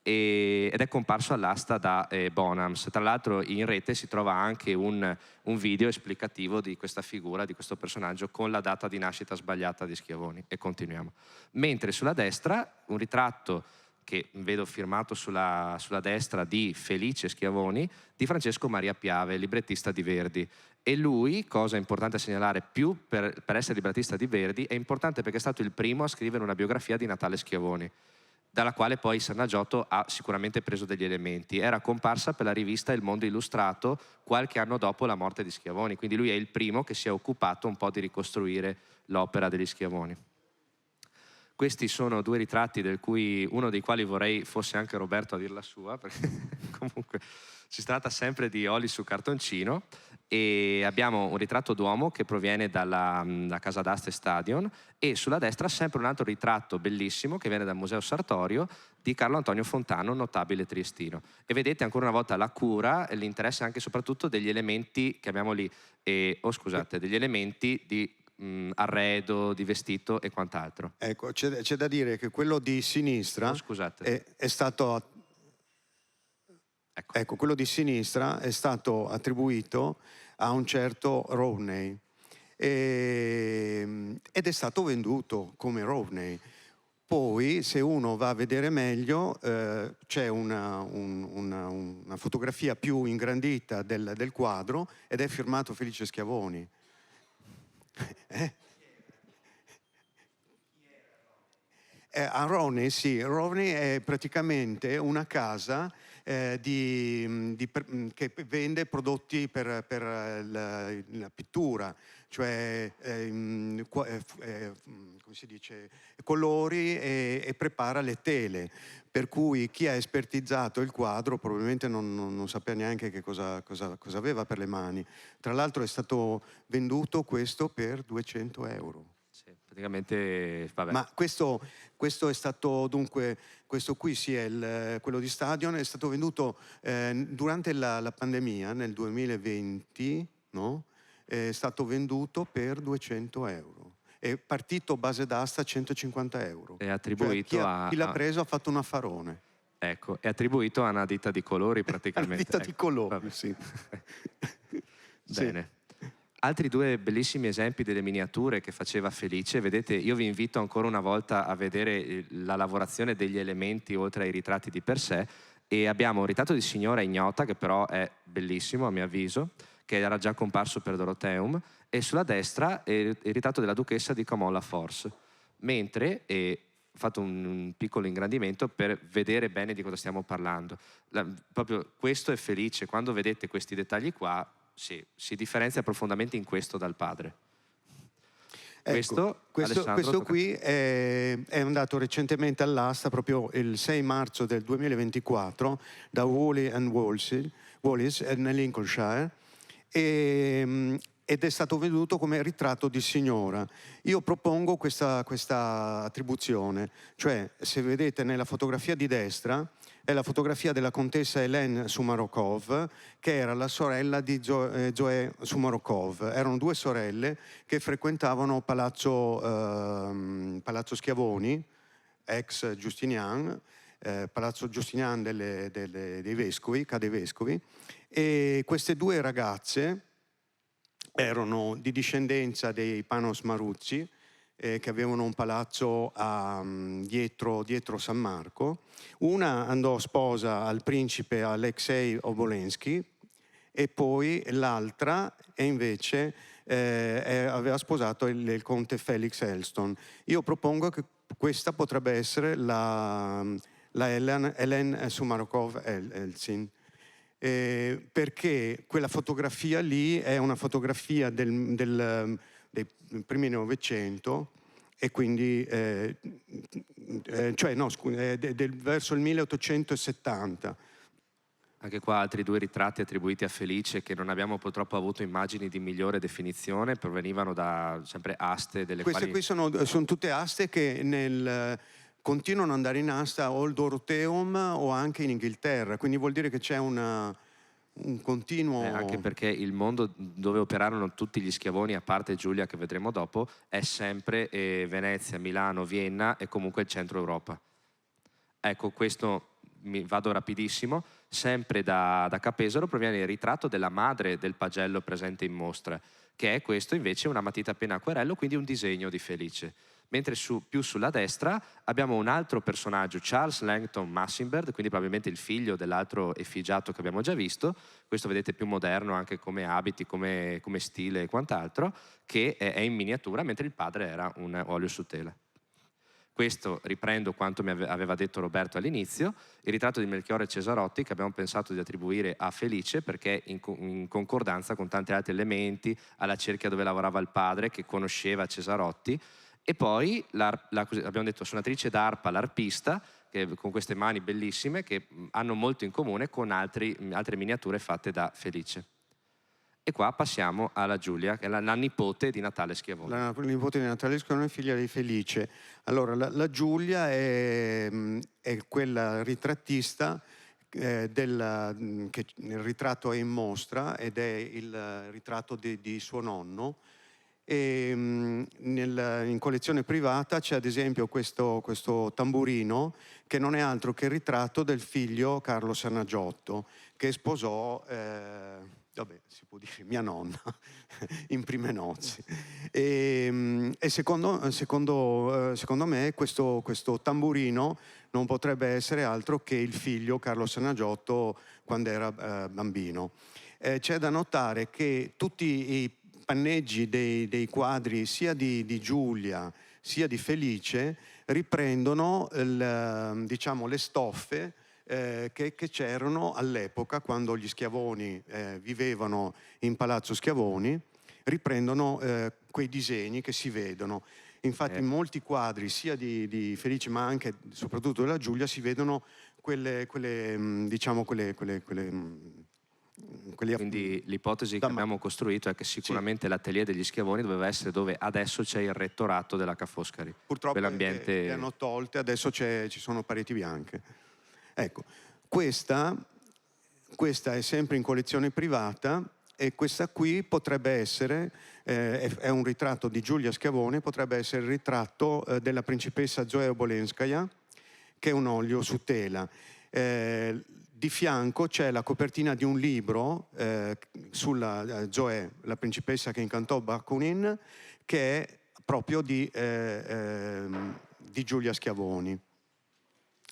Ed è comparso all'asta da Bonhams. Tra l'altro in rete si trova anche un video esplicativo di questa figura, di questo personaggio, con la data di nascita sbagliata di Schiavoni. E continuiamo. Mentre sulla destra un ritratto che vedo firmato sulla destra di Felice Schiavoni, di Francesco Maria Piave, librettista di Verdi. E lui, cosa importante a segnalare, più per essere librettista di Verdi, è importante perché è stato il primo a scrivere una biografia di Natale Schiavoni, dalla quale poi Sernagiotto ha sicuramente preso degli elementi. Era comparsa per la rivista Il Mondo Illustrato qualche anno dopo la morte di Schiavoni, quindi lui è il primo che si è occupato un po' di ricostruire l'opera degli Schiavoni. Questi sono due ritratti uno dei quali vorrei fosse anche Roberto a dir la sua, perché comunque si tratta sempre di oli su cartoncino, e abbiamo un ritratto d'uomo che proviene da Casa d'Aste Stadion, e sulla destra sempre un altro ritratto bellissimo che viene dal Museo Sartorio di Carlo Antonio Fontano, notabile triestino. E vedete ancora una volta la cura e l'interesse anche e soprattutto degli elementi, chiamiamoli, degli elementi di arredo, di vestito e quant'altro. Ecco, c'è da dire che quello di sinistra è stato... Ecco, quello di sinistra è stato attribuito a un certo Rowney ed è stato venduto come Rowney. Poi, se uno va a vedere meglio, c'è una fotografia più ingrandita del quadro ed è firmato Felice Schiavoni. A Roney, sì, Roney è praticamente una casa che vende prodotti per la pittura, cioè come si dice, colori e prepara le tele. Per cui chi ha espertizzato il quadro probabilmente non sapeva neanche che cosa aveva per le mani. Tra l'altro è stato venduto questo per 200 euro. Sì, praticamente, vabbè. Ma questo è stato, dunque, questo qui sì è quello di Stadion, è stato venduto durante la pandemia nel 2020, no? È stato venduto per 200 euro. È partito base d'asta a 150 euro. È attribuito chi l'ha preso ha fatto un affarone. Ecco, è attribuito a una ditta di colori praticamente. Una ditta di colori, sì. Bene. Altri due bellissimi esempi delle miniature che faceva Felice. Vedete, io vi invito ancora una volta a vedere la lavorazione degli elementi oltre ai ritratti di per sé, e abbiamo un ritratto di signora ignota che però è bellissimo a mio avviso, che era già comparso per Dorotheum, e sulla destra è il ritratto della duchessa di Camon-la-Force, mentre ho fatto un piccolo ingrandimento per vedere bene di cosa stiamo parlando. Proprio questo è Felice, quando vedete questi dettagli qua, sì, si differenzia profondamente in questo dal padre. Ecco, questo qui è andato recentemente all'asta, proprio il 6 marzo del 2024, da Woolley & Wallis nel Lincolnshire, ed è stato venduto come ritratto di signora. Io propongo questa attribuzione, cioè se vedete nella fotografia di destra è la fotografia della contessa Hélène Sumarokov, che era la sorella di Zoe Sumarokov. Erano due sorelle che frequentavano Palazzo Schiavoni, ex Giustinian, Palazzo Giustinian dei Vescovi, Ca' dei Vescovi, e queste due ragazze erano di discendenza dei Panos Maruzzi, che avevano un palazzo dietro San Marco. Una andò sposa al principe Alexei Obolensky e poi l'altra invece aveva sposato il conte Felix Elston. Io propongo che questa potrebbe essere la Helen Sumarokov-Eltsin, perché quella fotografia lì è una fotografia dei primi Novecento, e quindi verso il 1870. Anche qua altri due ritratti attribuiti a Felice che non abbiamo purtroppo avuto immagini di migliore definizione, provenivano da sempre aste delle Queste qui sono tutte aste che continuano ad andare in asta o al Dorotheum o anche in Inghilterra, quindi vuol dire che c'è un continuo... Anche perché il mondo dove operarono tutti gli schiavoni, a parte Giulia che vedremo dopo, è sempre Venezia, Milano, Vienna e comunque il centro Europa. Ecco, questo vado rapidissimo. Sempre da Capesaro proviene il ritratto della madre del pagello presente in mostra, che è questo invece una matita a penna acquerello, quindi un disegno di Felice. Mentre più sulla destra abbiamo un altro personaggio, Charles Langton Massingberd, quindi probabilmente il figlio dell'altro effigiato che abbiamo già visto. Questo vedete più moderno anche come abiti, come stile e quant'altro, che è in miniatura, mentre il padre era un olio su tela. Questo riprendo quanto mi aveva detto Roberto all'inizio, il ritratto di Melchiorre Cesarotti che abbiamo pensato di attribuire a Felice perché in concordanza con tanti altri elementi, alla cerchia dove lavorava il padre che conosceva Cesarotti, e poi abbiamo detto suonatrice d'arpa, l'arpista, che, con queste mani bellissime che hanno molto in comune con altre miniature fatte da Felice. E qua passiamo alla Giulia, che è la nipote di Natale Schiavone. La nipote di Natale Schiavone, figlia di Felice. Allora, la Giulia è quella ritrattista il ritratto è in mostra ed è il ritratto di suo nonno. E, in collezione privata c'è ad esempio questo tamburino che non è altro che il ritratto del figlio Carlo Sernagiotto, che sposò... si può dire mia nonna in prime nozze, e secondo me questo tamburino non potrebbe essere altro che il figlio Carlo Sernagiotto quando era bambino. C'è da notare che tutti i panneggi dei quadri sia di Giulia sia di Felice riprendono le stoffe che c'erano all'epoca quando gli Schiavoni vivevano in Palazzo Schiavoni, riprendono quei disegni che si vedono. Infatti in molti quadri sia di Felice ma anche soprattutto della Giulia si vedono quindi l'ipotesi che abbiamo costruito è che sicuramente l'atelier degli Schiavoni doveva essere dove adesso c'è il rettorato della Ca' Foscari. Purtroppo le hanno tolte, adesso ci sono pareti bianche. Ecco, questa è sempre in collezione privata e questa qui potrebbe essere, è un ritratto di Giulia Schiavone, potrebbe essere il ritratto della principessa Zoe Obolenskaya, che è un olio su tela. Di fianco c'è la copertina di un libro sulla Zoe, la principessa che incantò Bakunin, che è proprio di Giulia Schiavoni.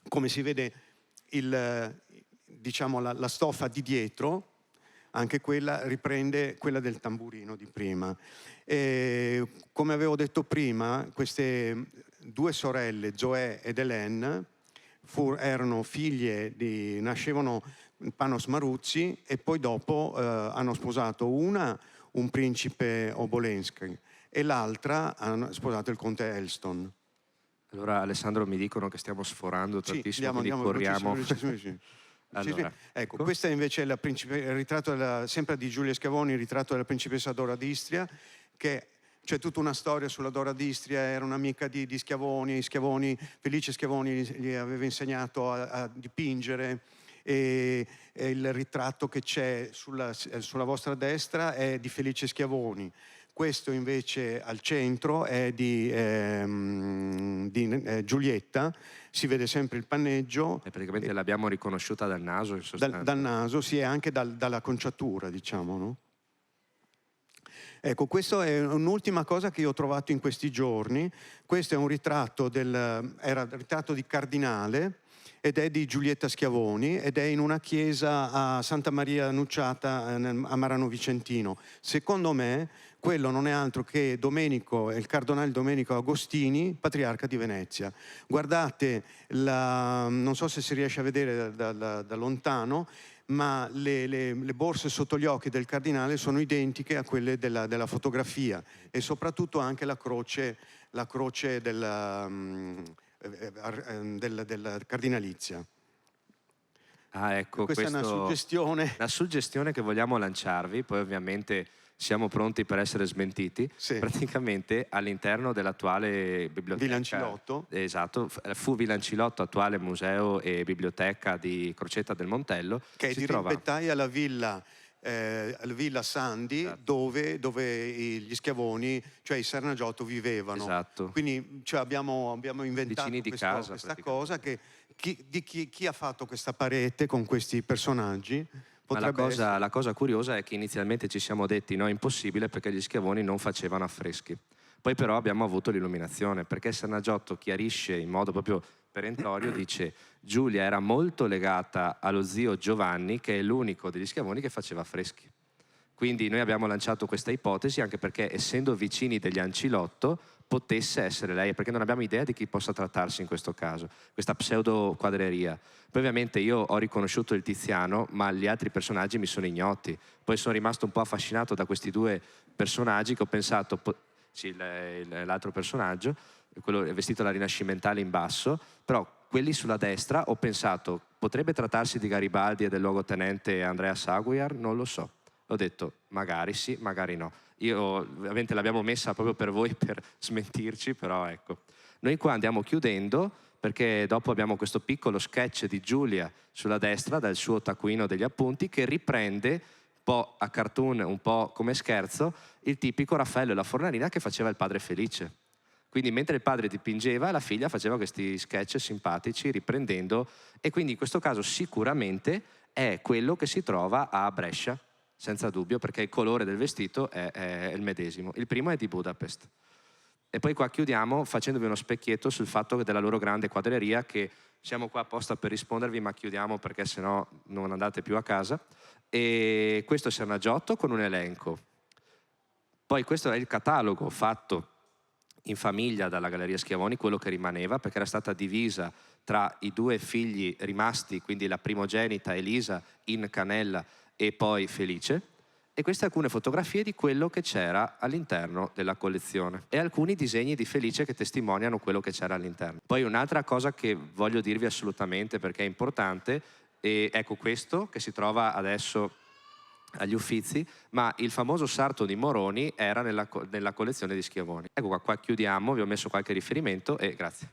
Come si vede la stoffa di dietro, anche quella riprende quella del tamburino di prima. Come avevo detto prima, queste due sorelle, Zoe ed Hélène, erano figlie nascevano Panos Maruzzi e poi dopo hanno sposato un principe Obolensky e l'altra hanno sposato il conte Elston. Allora Alessandro mi dicono che stiamo sforando tantissimo, quindi corriamo. Allora, ecco, questa invece è il ritratto sempre di Giulia Schiavoni, il ritratto della principessa Dora d'Istria, che c'è tutta una storia sulla Dora d'Istria, era un'amica di Schiavoni, Felice Schiavoni gli aveva insegnato a dipingere e il ritratto che c'è sulla vostra destra è di Felice Schiavoni. Questo invece al centro è di Giulietta, si vede sempre il panneggio. E praticamente l'abbiamo riconosciuta dal naso in sostanza. Dal naso, sì, e anche dalla conciatura, diciamo, no? Ecco, questa è un'ultima cosa che io ho trovato in questi giorni. Questo è un ritratto era il ritratto di Cardinale, ed è di Giulietta Schiavoni, ed è in una chiesa a Santa Maria Annucciata a Marano Vicentino. Secondo me quello non è altro che il cardinale Domenico Agostini, patriarca di Venezia. Guardate, non so se si riesce a vedere da lontano, ma le borse sotto gli occhi del cardinale sono identiche a quelle della fotografia, e soprattutto anche la croce della cardinalizia. Ah, ecco, Questa è una suggestione. la suggestione che vogliamo lanciarvi, poi ovviamente siamo pronti per essere smentiti. Sì. Praticamente all'interno dell'attuale biblioteca Villancilotto. Esatto, fu Villancilotto, attuale museo e biblioteca di Crocetta del Montello, Che è si di trova rimpettai alla Villa Sandi, Esatto. dove gli Schiavoni, cioè i Sernagiotto, vivevano. Esatto. Quindi abbiamo inventato Vicini di casa, questa cosa che chi ha fatto questa parete con questi personaggi Ma la potrebbe essere... la cosa curiosa è che inizialmente ci siamo detti no, impossibile, perché gli Schiavoni non facevano affreschi. Poi però abbiamo avuto l'illuminazione, perché Sernagiotto chiarisce in modo proprio perentorio, dice: Giulia era molto legata allo zio Giovanni, che è l'unico degli Schiavoni che faceva affreschi. Quindi noi abbiamo lanciato questa ipotesi anche perché, essendo vicini degli Ancilotto, potesse essere lei, perché non abbiamo idea di chi possa trattarsi in questo caso, questa pseudo quadreria. Poi ovviamente io ho riconosciuto il Tiziano, ma gli altri personaggi mi sono ignoti. Poi sono rimasto un po' affascinato da questi due personaggi che ho pensato, sì, l'altro personaggio, quello vestito alla rinascimentale in basso, però quelli sulla destra ho pensato, potrebbe trattarsi di Garibaldi e del luogotenente Andrea Saguiar? Non lo so. Ho detto, magari sì, magari no. Io ovviamente l'abbiamo messa proprio per voi, per smentirci, però ecco. Noi qua andiamo chiudendo, perché dopo abbiamo questo piccolo sketch di Giulia sulla destra, dal suo taccuino degli appunti, che riprende un po' a cartoon, un po' come scherzo, il tipico Raffaello e la Fornarina che faceva il padre Felice. Quindi mentre il padre dipingeva, la figlia faceva questi sketch simpatici, riprendendo, e quindi in questo caso sicuramente è quello che si trova a Brescia, senza dubbio, perché il colore del vestito è il medesimo. Il primo è di Budapest. E poi qua chiudiamo facendovi uno specchietto sul fatto della loro grande quadreria, che siamo qua apposta per rispondervi, ma chiudiamo perché sennò non andate più a casa. E questo è Sernagiotto con un elenco. Poi questo è il catalogo fatto in famiglia dalla Galleria Schiavoni, quello che rimaneva, perché era stata divisa tra i due figli rimasti, quindi la primogenita Elisa in Canella e poi Felice, e queste alcune fotografie di quello che c'era all'interno della collezione e alcuni disegni di Felice che testimoniano quello che c'era all'interno. Poi un'altra cosa che voglio dirvi assolutamente perché è importante, e ecco questo che si trova adesso agli Uffizi, ma il famoso sarto di Moroni era nella collezione di Schiavoni. Ecco qua chiudiamo, vi ho messo qualche riferimento e grazie.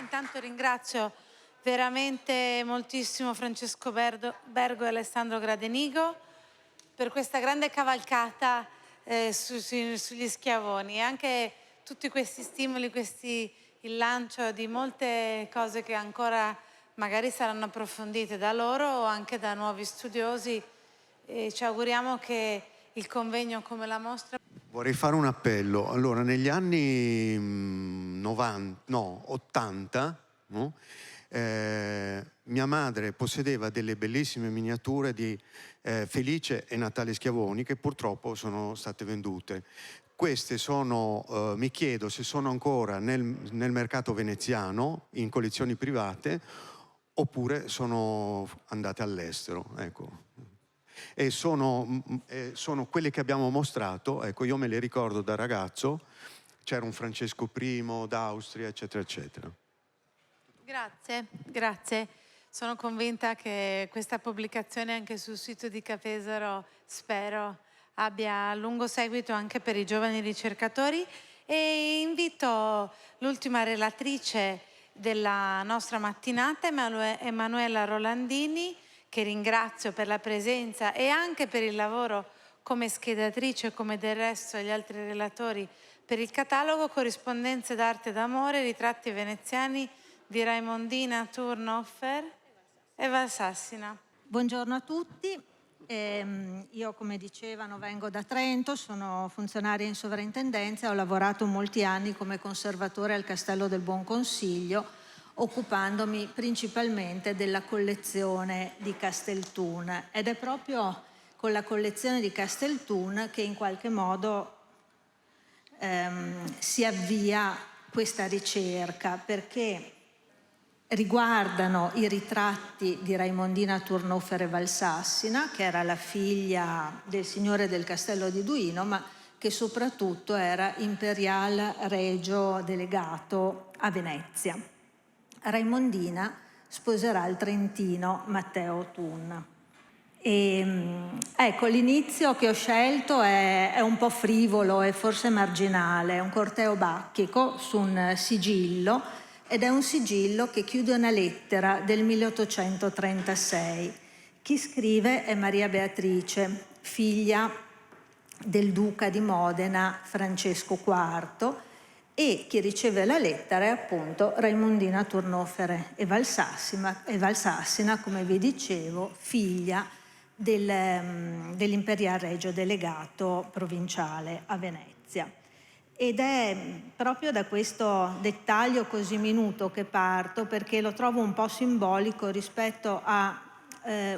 Intanto ringrazio veramente moltissimo Francesco Bergo e Alessandro Gradenigo per questa grande cavalcata sugli Schiavoni, e anche tutti questi stimoli, il lancio di molte cose che ancora magari saranno approfondite da loro o anche da nuovi studiosi, e ci auguriamo che il convegno come la mostra... Vorrei fare un appello. Allora, negli anni 80, no? Mia madre possedeva delle bellissime miniature di Felice e Natale Schiavoni che purtroppo sono state vendute. Queste sono, mi chiedo se sono ancora nel mercato veneziano in collezioni private oppure sono andate all'estero, ecco. E sono quelle che abbiamo mostrato, ecco, io me le ricordo da ragazzo, c'era un Francesco I d'Austria, eccetera, eccetera. Grazie, grazie. Sono convinta che questa pubblicazione anche sul sito di Capesaro, spero, abbia lungo seguito anche per i giovani ricercatori, e invito l'ultima relatrice della nostra mattinata, Emanuela Rolandini, che ringrazio per la presenza e anche per il lavoro come schedatrice, come del resto gli altri relatori, per il catalogo Corrispondenze d'arte d'amore, ritratti veneziani di Raimondina Turnhofer e Valsassina. Buongiorno a tutti. Io, come dicevano, vengo da Trento, sono funzionaria in sovrintendenza e ho lavorato molti anni come conservatore al Castello del Buon Consiglio, occupandomi principalmente della collezione di Castelthun. Ed è proprio con la collezione di Castelthun che in qualche modo si avvia questa ricerca, perché riguardano i ritratti di Raimondina Turnofere Valsassina, che era la figlia del signore del castello di Duino, ma che soprattutto era imperial regio delegato a Venezia. Raimondina sposerà il trentino Matteo Thun. Ecco, l'inizio che ho scelto è un po' frivolo e forse marginale, è un corteo bacchico su un sigillo, ed è un sigillo che chiude una lettera del 1836. Chi scrive è Maria Beatrice, figlia del duca di Modena Francesco IV, e chi riceve la lettera è appunto Raimondina Turnofere e Valsassina, come vi dicevo, figlia dell'imperial regio delegato provinciale a Venezia. Ed è proprio da questo dettaglio così minuto che parto, perché lo trovo un po' simbolico rispetto a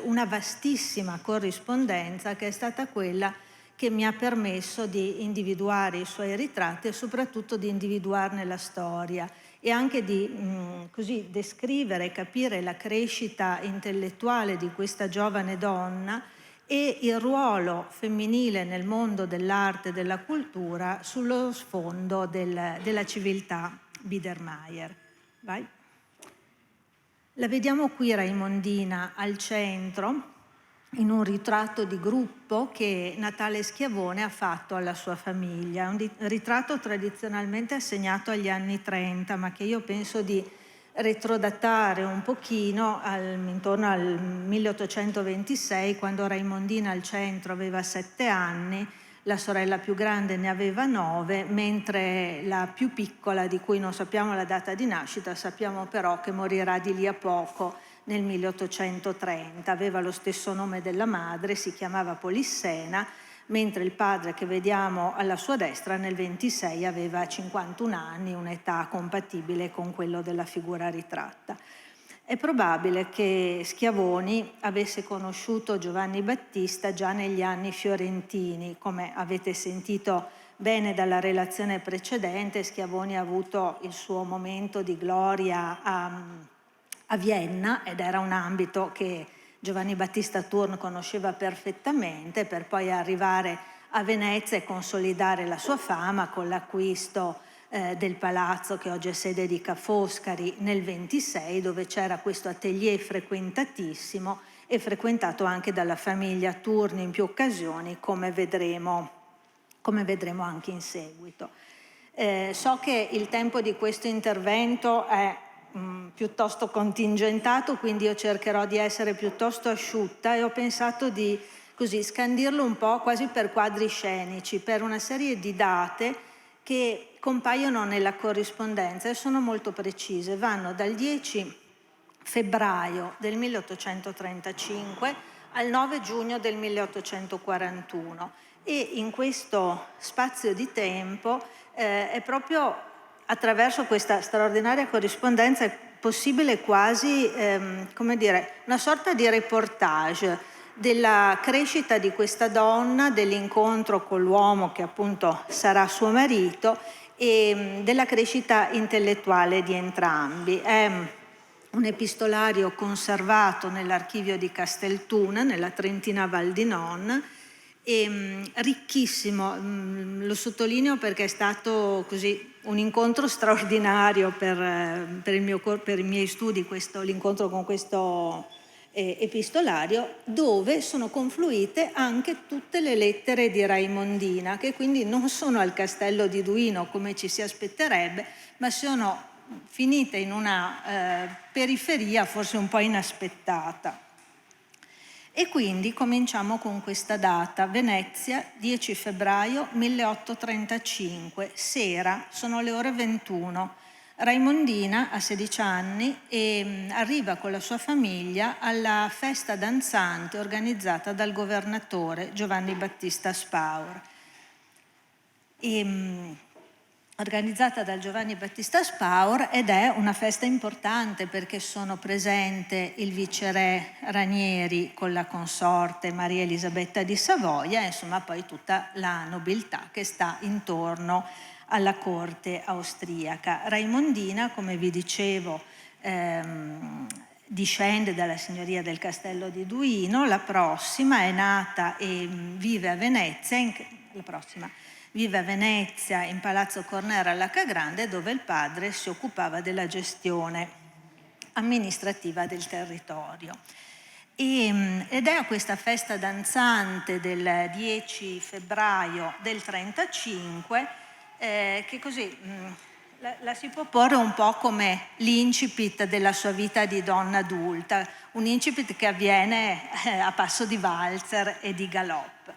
una vastissima corrispondenza che è stata quella che mi ha permesso di individuare i suoi ritratti e soprattutto di individuarne la storia e anche di così descrivere e capire la crescita intellettuale di questa giovane donna e il ruolo femminile nel mondo dell'arte e della cultura sullo sfondo della civiltà Biedermeier. Vai. La vediamo qui Raimondina al centro, in un ritratto di gruppo che Natale Schiavone ha fatto alla sua famiglia, un ritratto tradizionalmente assegnato agli anni 30, ma che io penso di retrodatare un pochino intorno al 1826, quando Raimondina al centro aveva 7 anni, la sorella più grande ne aveva 9, mentre la più piccola, di cui non sappiamo la data di nascita, sappiamo però che morirà di lì a poco nel 1830. Aveva lo stesso nome della madre, si chiamava Polissena, mentre il padre che vediamo alla sua destra nel 26 aveva 51 anni, un'età compatibile con quello della figura ritratta. È probabile che Schiavoni avesse conosciuto Giovanni Battista già negli anni fiorentini. Come avete sentito bene dalla relazione precedente, Schiavoni ha avuto il suo momento di gloria a Vienna, ed era un ambito che Giovanni Battista Thurn conosceva perfettamente, per poi arrivare a Venezia e consolidare la sua fama con l'acquisto del palazzo che oggi è sede di Ca' Foscari nel 26, dove c'era questo atelier frequentatissimo e frequentato anche dalla famiglia Thurn in più occasioni, come vedremo anche in seguito. So che il tempo di questo intervento è piuttosto contingentato, quindi io cercherò di essere piuttosto asciutta e ho pensato di così scandirlo un po' quasi per quadri scenici, per una serie di date che compaiono nella corrispondenza e sono molto precise. Vanno dal 10 febbraio del 1835 al 9 giugno del 1841 e in questo spazio di tempo è proprio attraverso questa straordinaria corrispondenza è possibile quasi, come dire, una sorta di reportage della crescita di questa donna, dell'incontro con l'uomo che appunto sarà suo marito e della crescita intellettuale di entrambi. È un epistolario conservato nell'archivio di Castelthun, nella Trentina Val di Non, e ricchissimo, lo sottolineo perché è stato così un incontro straordinario per i miei studi, l'incontro con questo epistolario, dove sono confluite anche tutte le lettere di Raimondina, che quindi non sono al castello di Duino come ci si aspetterebbe, ma sono finite in una periferia forse un po' inaspettata. E quindi cominciamo con questa data, Venezia, 10 febbraio 1835, sera, sono le ore 21. Raimondina ha 16 anni e arriva con la sua famiglia alla festa danzante organizzata dal governatore Giovanni Battista Spaur. Organizzata dal Giovanni Battista Spaur, ed è una festa importante perché sono presente il viceré Ranieri con la consorte Maria Elisabetta di Savoia e insomma poi tutta la nobiltà che sta intorno alla corte austriaca. Raimondina, come vi dicevo, discende dalla signoria del castello di Duino. La prossima è nata e vive a Venezia, vive a Venezia in Palazzo Cornera alla Cagrande, dove il padre si occupava della gestione amministrativa del territorio. Ed è a questa festa danzante del 10 febbraio del 1935 che così la si può porre un po' come l'incipit della sua vita di donna adulta, un incipit che avviene a passo di valzer e di galop.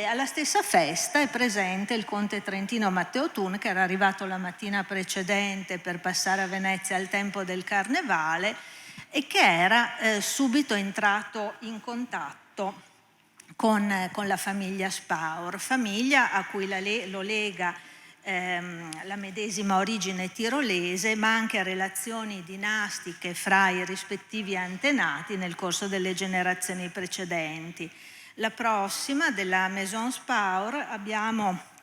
Alla stessa festa è presente il conte trentino Matteo Thun, che era arrivato la mattina precedente per passare a Venezia al tempo del Carnevale e che era subito entrato in contatto con la famiglia Spaur, famiglia a cui lo lega la medesima origine tirolese, ma anche relazioni dinastiche fra i rispettivi antenati nel corso delle generazioni precedenti. La prossima, della Maison Spaur,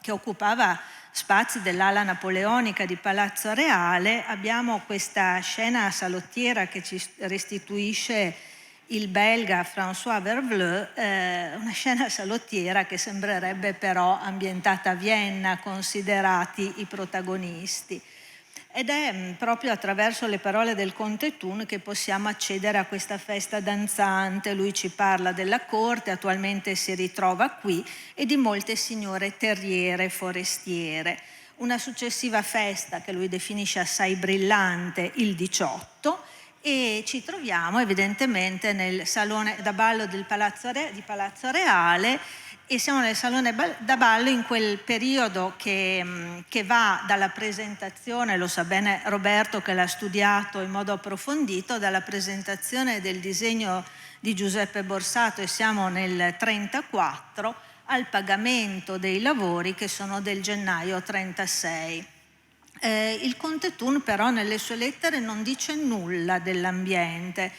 che occupava spazi dell'ala napoleonica di Palazzo Reale, abbiamo questa scena salottiera che ci restituisce il belga François Vervleu, una scena salottiera che sembrerebbe però ambientata a Vienna, considerati i protagonisti. Ed è proprio attraverso le parole del conte Thun che possiamo accedere a questa festa danzante. Lui ci parla della corte, attualmente si ritrova qui, e di molte signore terriere forestiere. Una successiva festa che lui definisce assai brillante, il 18, e ci troviamo evidentemente nel salone da ballo di Palazzo Reale, e siamo nel salone da ballo in quel periodo che va dalla presentazione, lo sa bene Roberto che l'ha studiato in modo approfondito, dalla presentazione del disegno di Giuseppe Borsato, e siamo nel 1934, al pagamento dei lavori che sono del gennaio 1936. Il conte Thun però nelle sue lettere non dice nulla dell'ambiente,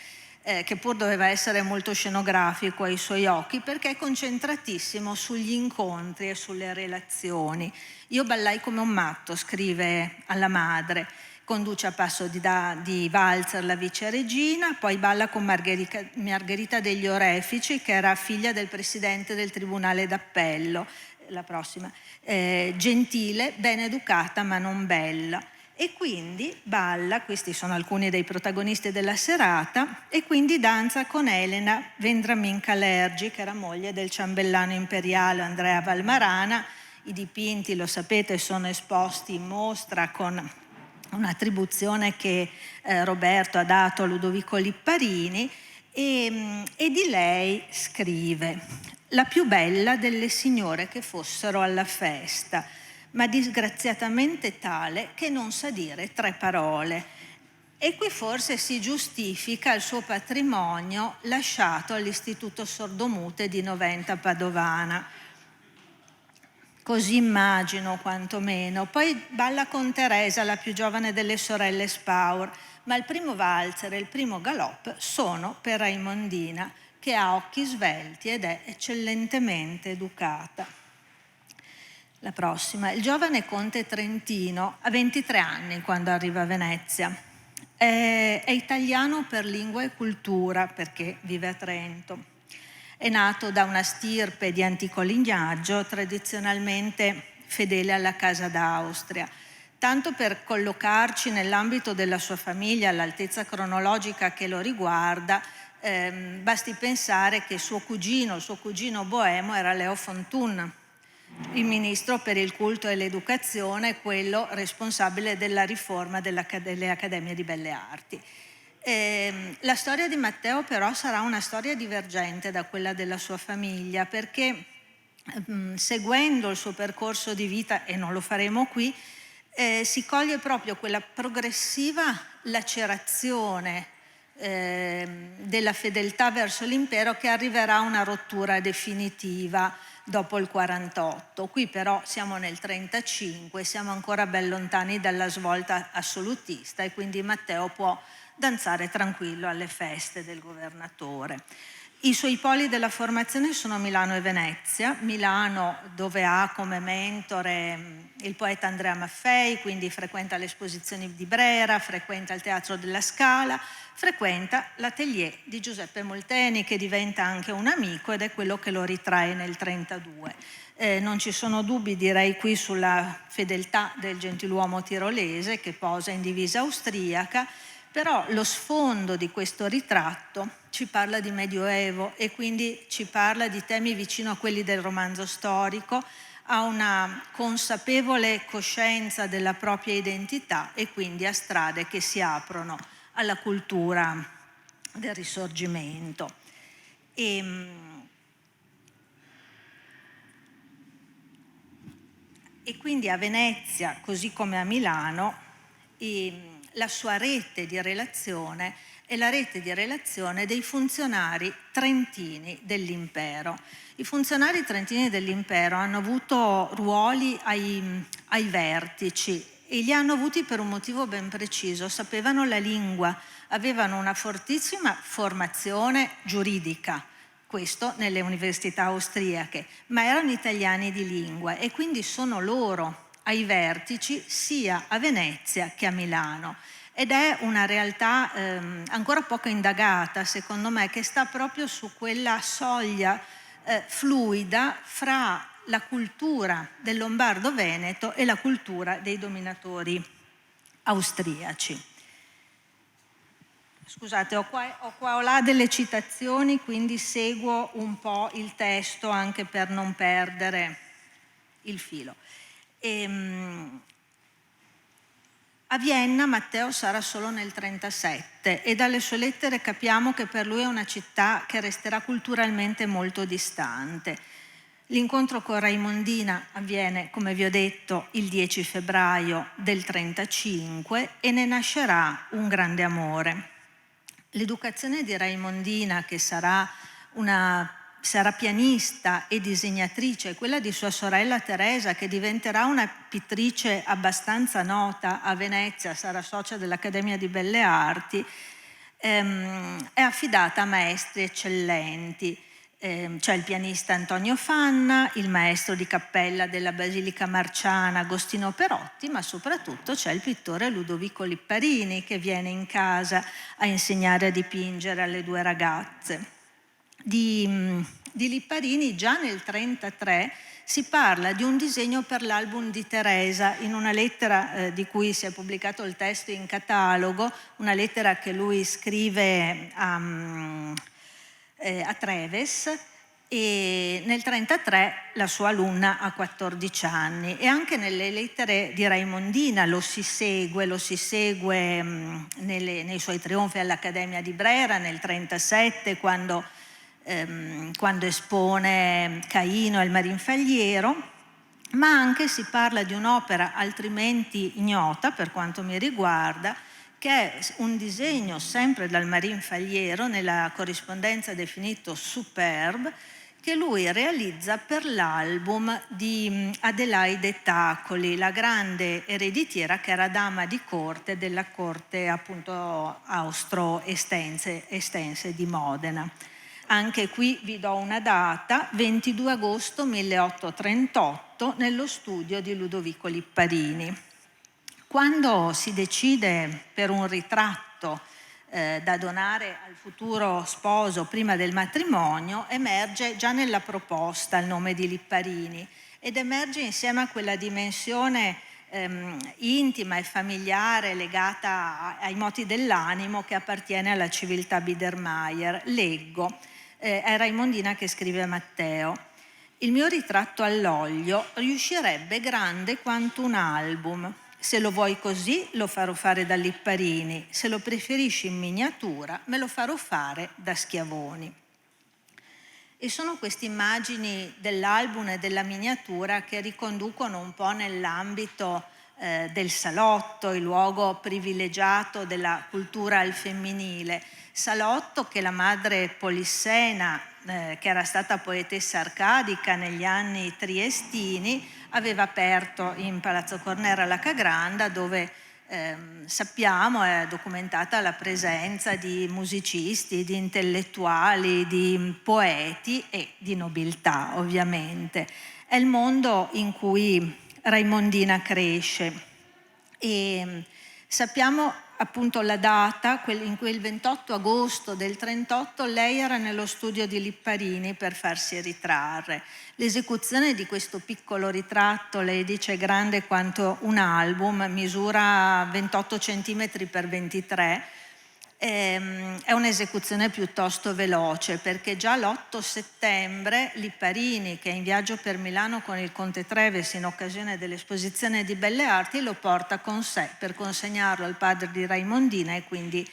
che pur doveva essere molto scenografico ai suoi occhi, perché è concentratissimo sugli incontri e sulle relazioni. Io ballai come un matto, scrive alla madre, conduce a passo di valzer la viceregina, poi balla con Margherita degli Orefici, che era figlia del presidente del tribunale d'appello, la prossima, gentile, ben educata ma non bella. E quindi balla, questi sono alcuni dei protagonisti della serata, e quindi danza con Elena Vendramin Calergi, che era moglie del ciambellano imperiale Andrea Valmarana. I dipinti, lo sapete, sono esposti in mostra con un'attribuzione che Roberto ha dato a Ludovico Lipparini, e di lei scrive: la più bella delle signore che fossero alla festa, ma disgraziatamente tale che non sa dire 3 parole. E qui forse si giustifica il suo patrimonio lasciato all'Istituto Sordomute di Noventa Padovana. Così immagino quantomeno. Poi balla con Teresa, la più giovane delle sorelle Spaur, ma il primo valzer e il primo galop sono per Raimondina, che ha occhi svelti ed è eccellentemente educata. La prossima, il giovane conte trentino ha 23 anni quando arriva a Venezia. È italiano per lingua e cultura perché vive a Trento. È nato da una stirpe di antico lignaggio tradizionalmente fedele alla Casa d'Austria. Tanto per collocarci nell'ambito della sua famiglia all'altezza cronologica che lo riguarda, basti pensare che il suo cugino boemo era Leo von Thun, il ministro per il culto e l'educazione, quello responsabile della riforma delle Accademie di Belle Arti. La storia di Matteo però sarà una storia divergente da quella della sua famiglia, perché seguendo il suo percorso di vita, e non lo faremo qui, si coglie proprio quella progressiva lacerazione della fedeltà verso l'impero, che arriverà a una rottura definitiva dopo il 48. Qui però siamo nel 35, siamo ancora ben lontani dalla svolta assolutista e quindi Matteo può danzare tranquillo alle feste del governatore. I suoi poli della formazione sono Milano e Venezia. Milano, dove ha come mentore il poeta Andrea Maffei, quindi frequenta le esposizioni di Brera, frequenta il Teatro della Scala, frequenta l'atelier di Giuseppe Molteni, che diventa anche un amico ed è quello che lo ritrae nel 1932. Non ci sono dubbi, direi qui, sulla fedeltà del gentiluomo tirolese che posa in divisa austriaca, però lo sfondo di questo ritratto ci parla di Medioevo e quindi ci parla di temi vicino a quelli del romanzo storico, ha una consapevole coscienza della propria identità e quindi a strade che si aprono alla cultura del Risorgimento. E quindi a Venezia, così come a Milano, la sua rete di relazione è la rete di relazione dei funzionari trentini dell'impero. I funzionari trentini dell'impero hanno avuto ruoli ai vertici e li hanno avuti per un motivo ben preciso: sapevano la lingua, avevano una fortissima formazione giuridica, questo nelle università austriache, ma erano italiani di lingua e quindi sono loro ai vertici sia a Venezia che a Milano. Ed è una realtà ancora poco indagata, secondo me, che sta proprio su quella soglia fluida fra la cultura del Lombardo-Veneto e la cultura dei dominatori austriaci. Scusate, ho qua o là delle citazioni, quindi seguo un po' il testo anche per non perdere il filo. A Vienna Matteo sarà solo nel 1937 e dalle sue lettere capiamo che per lui è una città che resterà culturalmente molto distante. L'incontro con Raimondina avviene, come vi ho detto, il 10 febbraio del 1935 e ne nascerà un grande amore. L'educazione di Raimondina, che sarà pianista e disegnatrice, e quella di sua sorella Teresa, che diventerà una pittrice abbastanza nota a Venezia, sarà socia dell'Accademia di Belle Arti, è affidata a maestri eccellenti. C'è il pianista Antonio Fanna, il maestro di cappella della Basilica Marciana Agostino Perotti, ma soprattutto c'è il pittore Ludovico Lipparini, che viene in casa a insegnare a dipingere alle due ragazze. Di Lipparini già nel 1933 si parla di un disegno per l'album di Teresa, in una lettera di cui si è pubblicato il testo in catalogo, una lettera che lui scrive a Treves, e nel 1933 la sua alunna ha 14 anni e anche nelle lettere di Raimondina lo si segue nei suoi trionfi all'Accademia di Brera nel 1937, quando espone Caino e il Marinfalliero, ma anche si parla di un'opera altrimenti ignota per quanto mi riguarda, che è un disegno sempre dal Marinfalliero, nella corrispondenza definito Superbe, che lui realizza per l'album di Adelaide Tacoli, la grande ereditiera che era dama di corte della corte appunto austro-estense di Modena. Anche qui vi do una data, 22 agosto 1838, nello studio di Ludovico Lipparini. Quando si decide per un ritratto da donare al futuro sposo prima del matrimonio, emerge già nella proposta il nome di Lipparini ed emerge insieme a quella dimensione intima e familiare legata ai moti dell'animo che appartiene alla civiltà Biedermeier. Leggo, è Raimondina che scrive a Matteo: il mio ritratto all'olio riuscirebbe grande quanto un album. Se lo vuoi così lo farò fare da Lipparini, se lo preferisci in miniatura me lo farò fare da Schiavoni. E sono queste immagini dell'album e della miniatura che riconducono un po' nell'ambito del salotto, il luogo privilegiato della cultura al femminile. Salotto che la madre Polissena, che era stata poetessa arcadica negli anni triestini, aveva aperto in Palazzo Cornera alla Cagranda, dove sappiamo è documentata la presenza di musicisti, di intellettuali, di poeti e di nobiltà, ovviamente. È il mondo in cui Raimondina cresce e sappiamo appunto la data, in quel 28 agosto del 38 lei era nello studio di Lipparini per farsi ritrarre. L'esecuzione di questo piccolo ritratto, lei dice grande quanto un album, misura 28 cm per 23, è un'esecuzione piuttosto veloce, perché già l'8 settembre Lipparini, che è in viaggio per Milano con il Conte Treves in occasione dell'esposizione di Belle Arti, lo porta con sé per consegnarlo al padre di Raimondina e quindi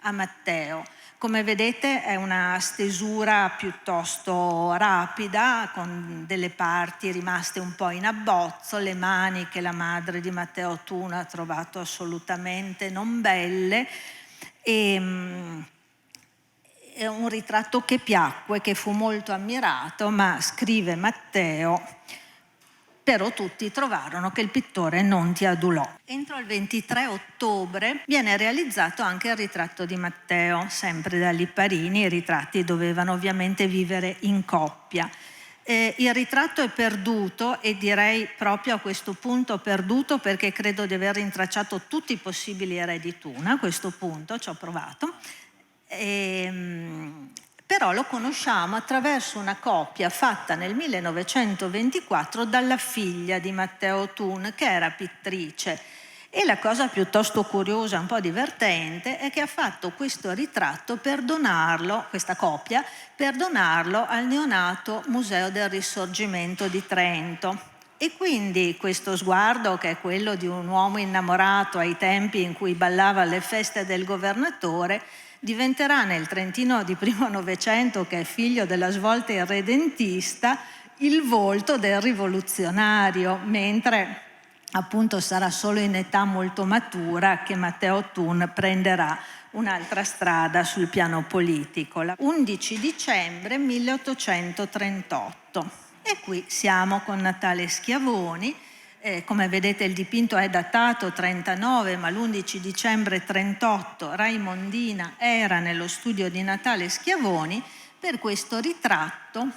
a Matteo. Come vedete è una stesura piuttosto rapida, con delle parti rimaste un po' in abbozzo, le mani che la madre di Matteo Thun ha trovato assolutamente non belle. È un ritratto che piacque, che fu molto ammirato, ma scrive Matteo, però tutti trovarono che il pittore non ti adulò. Entro il 23 ottobre viene realizzato anche il ritratto di Matteo, sempre da Lipparini. I ritratti dovevano ovviamente vivere in coppia. Il ritratto è perduto, e direi proprio a questo punto perduto, perché credo di aver rintracciato tutti i possibili eredi Thun. A questo punto ci ho provato, però lo conosciamo attraverso una copia fatta nel 1924 dalla figlia di Matteo Thun, che era pittrice. E la cosa piuttosto curiosa, un po' divertente, è che ha fatto questo ritratto per donarlo, questa copia, per donarlo al neonato Museo del Risorgimento di Trento. E quindi questo sguardo, che è quello di un uomo innamorato ai tempi in cui ballava alle feste del governatore, diventerà nel Trentino di primo Novecento, che è figlio della svolta irredentista, il volto del rivoluzionario, mentre appunto sarà solo in età molto matura che Matteo Thun prenderà un'altra strada sul piano politico. 11 dicembre 1838. E qui siamo con Natale Schiavoni. Come vedete il dipinto è datato 39, ma l'11 dicembre 38 Raimondina era nello studio di Natale Schiavoni per questo ritratto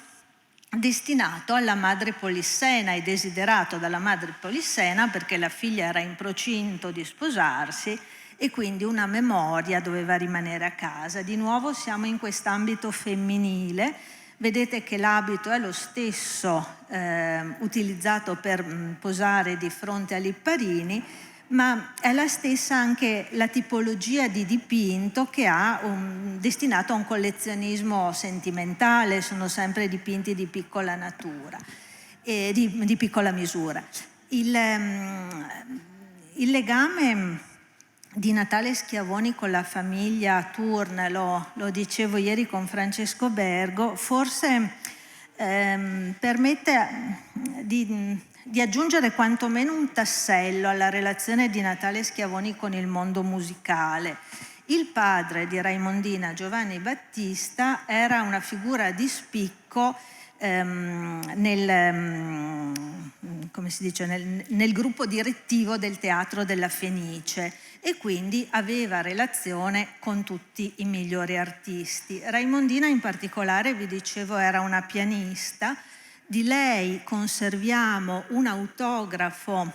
destinato alla madre Polissena e desiderato dalla madre Polissena, perché la figlia era in procinto di sposarsi e quindi una memoria doveva rimanere a casa. Di nuovo siamo in quest'ambito femminile. Vedete che l'abito è lo stesso utilizzato per posare di fronte a Lipparini, ma è la stessa anche la tipologia di dipinto che ha destinato a un collezionismo sentimentale. Sono sempre dipinti di piccola natura, di piccola misura. Il legame di Natale Schiavoni con la famiglia Thurn, lo dicevo ieri con Francesco Bergo, forse permette di aggiungere quantomeno un tassello alla relazione di Natale Schiavoni con il mondo musicale. Il padre di Raimondina, Giovanni Battista, era una figura di spicco nel gruppo direttivo del Teatro della Fenice, e quindi aveva relazione con tutti i migliori artisti. Raimondina in particolare, vi dicevo, era una pianista. Di lei conserviamo un autografo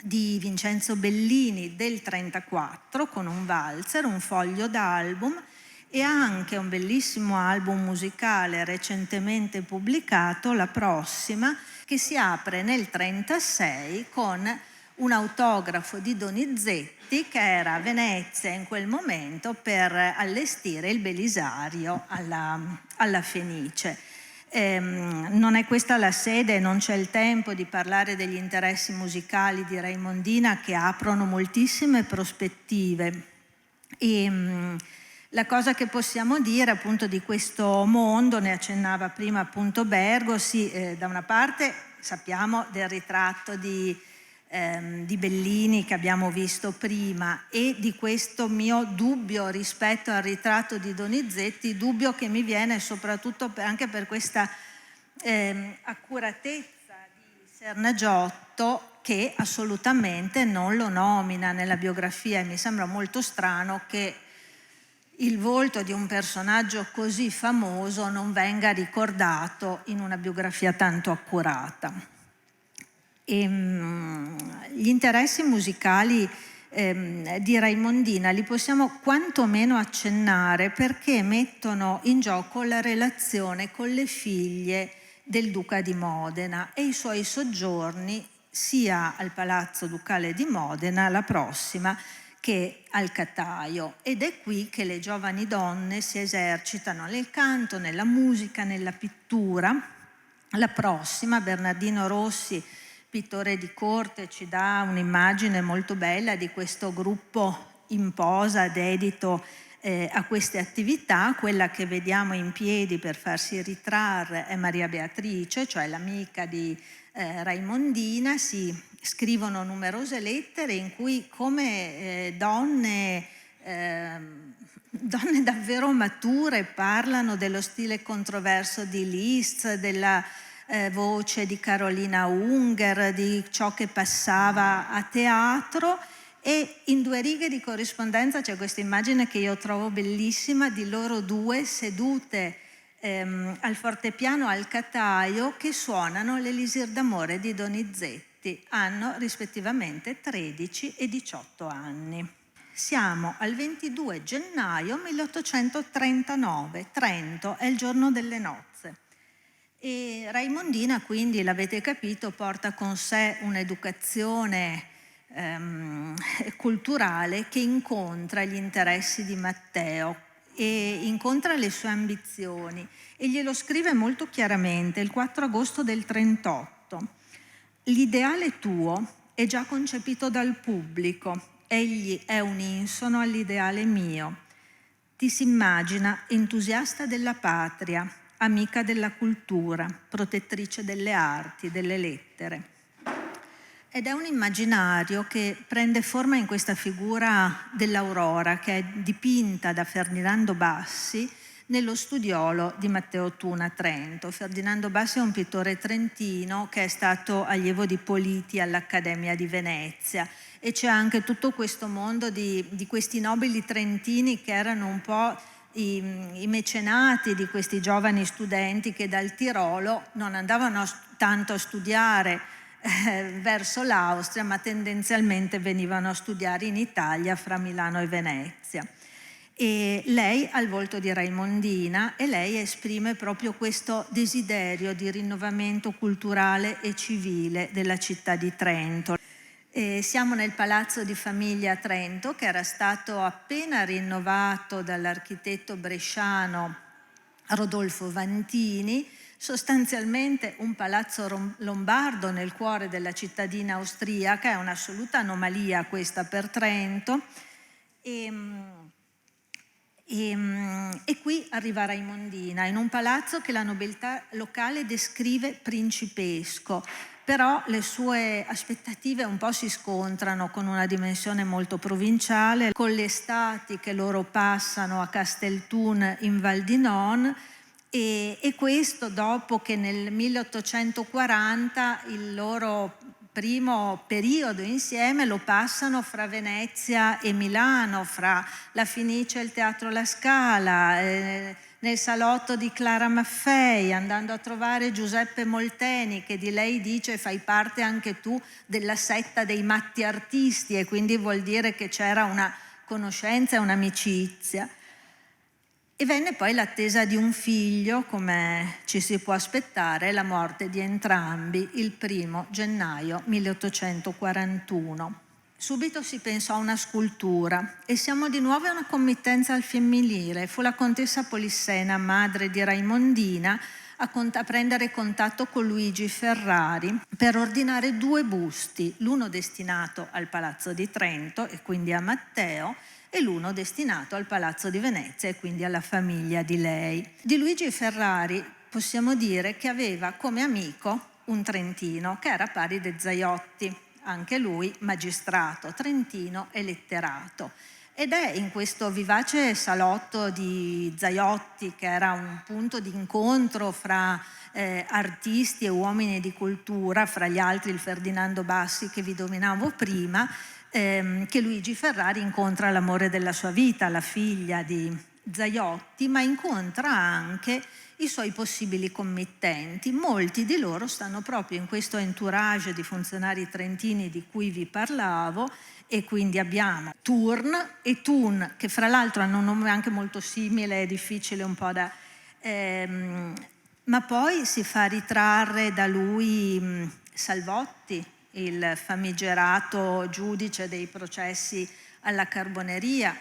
di Vincenzo Bellini del 1934 con un valzer, un foglio d'album, e anche un bellissimo album musicale recentemente pubblicato, La Prossima, che si apre nel 1936 con un autografo di Donizetti, che era a Venezia in quel momento per allestire il Belisario alla Fenice. Non è questa la sede, non c'è il tempo di parlare degli interessi musicali di Raimondina, che aprono moltissime prospettive. La cosa che possiamo dire appunto di questo mondo, ne accennava prima appunto Bergo, da una parte sappiamo del ritratto di di Bellini che abbiamo visto prima e di questo mio dubbio rispetto al ritratto di Donizetti, dubbio che mi viene soprattutto anche per questa accuratezza di Sernagiotto, che assolutamente non lo nomina nella biografia, e mi sembra molto strano che il volto di un personaggio così famoso non venga ricordato in una biografia tanto accurata. Gli interessi musicali di Raimondina li possiamo quantomeno accennare perché mettono in gioco la relazione con le figlie del Duca di Modena e i suoi soggiorni sia al Palazzo Ducale di Modena, la prossima, che al Cataio. Ed è qui che le giovani donne si esercitano nel canto, nella musica, nella pittura. La prossima, Bernardino Rossi, pittore di corte, ci dà un'immagine molto bella di questo gruppo in posa dedito a queste attività. Quella che vediamo in piedi per farsi ritrarre è Maria Beatrice, cioè l'amica di Raimondina. Si scrivono numerose lettere in cui, come donne davvero mature, parlano dello stile controverso di Liszt, della voce di Carolina Unger, di ciò che passava a teatro. E in 2 righe di corrispondenza c'è questa immagine che io trovo bellissima di loro due sedute al fortepiano al Cataio che suonano l'Elisir d'amore di Donizetti. Hanno rispettivamente 13 e 18 anni. Siamo al 22 gennaio 1839, Trento, è il giorno delle nozze. E Raimondina, quindi, l'avete capito, porta con sé un'educazione culturale che incontra gli interessi di Matteo e incontra le sue ambizioni, e glielo scrive molto chiaramente il 4 agosto del 38. L'ideale tuo è già concepito dal pubblico, egli è unisono all'ideale mio. Ti si immagina entusiasta della patria, amica della cultura, protettrice delle arti, delle lettere. Ed è un immaginario che prende forma in questa figura dell'Aurora, che è dipinta da Ferdinando Bassi nello studiolo di Matteo Tuna a Trento. Ferdinando Bassi è un pittore trentino che è stato allievo di Politi all'Accademia di Venezia, e c'è anche tutto questo mondo di questi nobili trentini che erano un po' i mecenati di questi giovani studenti che dal Tirolo non andavano tanto a studiare verso l'Austria, ma tendenzialmente venivano a studiare in Italia fra Milano e Venezia. E lei ha il volto di Raimondina e lei esprime proprio questo desiderio di rinnovamento culturale e civile della città di Trento. Siamo nel palazzo di famiglia a Trento, che era stato appena rinnovato dall'architetto bresciano Rodolfo Vantini, sostanzialmente un palazzo lombardo nel cuore della cittadina austriaca. È un'assoluta anomalia questa per Trento. E qui arriva Raimondina in un palazzo che la nobiltà locale descrive principesco, però le sue aspettative un po' si scontrano con una dimensione molto provinciale, con le estati che loro passano a Casteltun in Val di Non, e questo dopo che nel 1840 il loro primo periodo insieme lo passano fra Venezia e Milano, fra la Fenice e il Teatro La Scala, nel salotto di Clara Maffei, andando a trovare Giuseppe Molteni, che di lei dice: fai parte anche tu della setta dei matti artisti, e quindi vuol dire che c'era una conoscenza e un'amicizia. E venne poi l'attesa di un figlio, come ci si può aspettare, la morte di entrambi il 1 gennaio 1841. Subito si pensò a una scultura e siamo di nuovo a una committenza al femminile. Fu la contessa Polissena, madre di Raimondina, a prendere contatto con Luigi Ferrari per ordinare 2 busti, l'uno destinato al Palazzo di Trento e quindi a Matteo, e l'uno destinato al Palazzo di Venezia e quindi alla famiglia di lei. Di Luigi Ferrari possiamo dire che aveva come amico un trentino che era Paride Zaiotti, anche lui magistrato trentino e letterato. Ed è in questo vivace salotto di Zaiotti, che era un punto di incontro fra artisti e uomini di cultura, fra gli altri il Ferdinando Bassi che vi dominavo prima, che Luigi Ferrari incontra l'amore della sua vita, la figlia di Zaiotti, ma incontra anche i suoi possibili committenti. Molti di loro stanno proprio in questo entourage di funzionari trentini di cui vi parlavo, e quindi abbiamo Turn e Thun, che fra l'altro hanno un nome anche molto simile, è difficile un po' da... ma poi si fa ritrarre da lui Salvotti, il famigerato giudice dei processi alla Carboneria.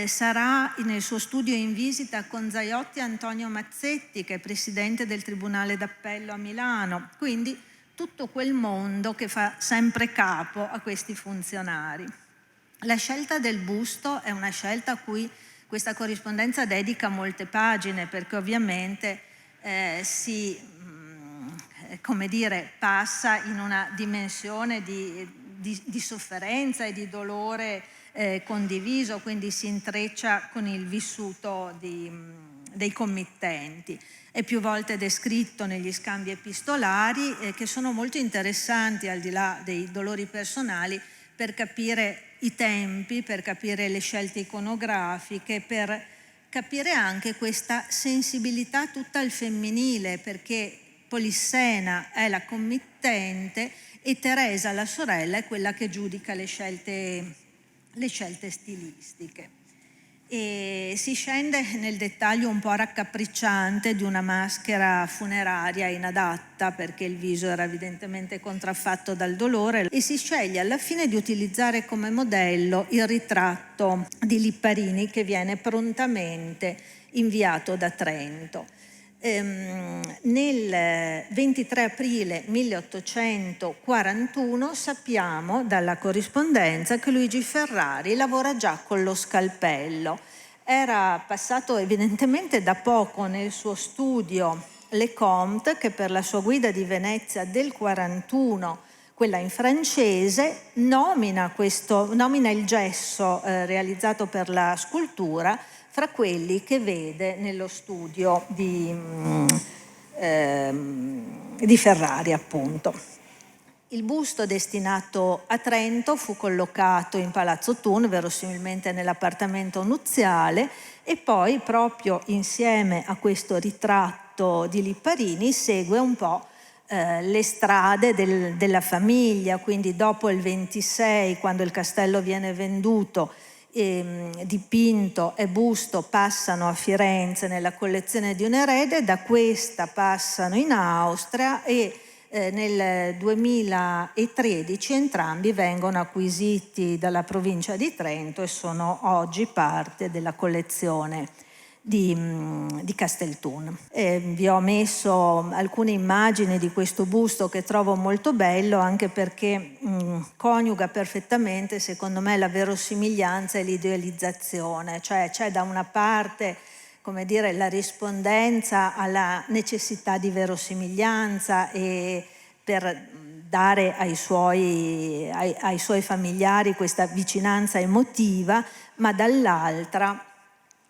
Sarà nel suo studio in visita con Zaiotti Antonio Mazzetti, che è presidente del Tribunale d'Appello a Milano. Quindi tutto quel mondo che fa sempre capo a questi funzionari. La scelta del busto è una scelta a cui questa corrispondenza dedica molte pagine, perché ovviamente passa in una dimensione di sofferenza e di dolore condiviso, quindi si intreccia con il vissuto dei committenti. È più volte descritto negli scambi epistolari che sono molto interessanti, al di là dei dolori personali, per capire i tempi, per capire le scelte iconografiche, per capire anche questa sensibilità tutta al femminile, perché Polissena è la committente e Teresa, la sorella, è quella che giudica le scelte stilistiche. E si scende nel dettaglio un po' raccapricciante di una maschera funeraria inadatta, perché il viso era evidentemente contraffatto dal dolore, e si sceglie alla fine di utilizzare come modello il ritratto di Lipparini, che viene prontamente inviato da Trento. Nel 23 aprile 1841 sappiamo dalla corrispondenza che Luigi Ferrari lavora già con lo scalpello. Era passato evidentemente da poco nel suo studio Lecomte, che per la sua guida di Venezia del 41, quella in francese, nomina il gesso realizzato per la scultura fra quelli che vede nello studio di Ferrari, appunto. Il busto destinato a Trento fu collocato in Palazzo Thun, verosimilmente nell'appartamento nuziale, e poi proprio insieme a questo ritratto di Lipparini segue un po' le strade della famiglia, quindi dopo il 26, quando il castello viene venduto, dipinto e busto passano a Firenze nella collezione di un erede, da questa passano in Austria e nel 2013 entrambi vengono acquisiti dalla provincia di Trento e sono oggi parte della collezione di Castelthun. Vi ho messo alcune immagini di questo busto che trovo molto bello, anche perché coniuga perfettamente, secondo me, la verosimiglianza e l'idealizzazione. Cioè c'è da una parte, come dire, la rispondenza alla necessità di verosimiglianza e per dare ai suoi familiari questa vicinanza emotiva, ma dall'altra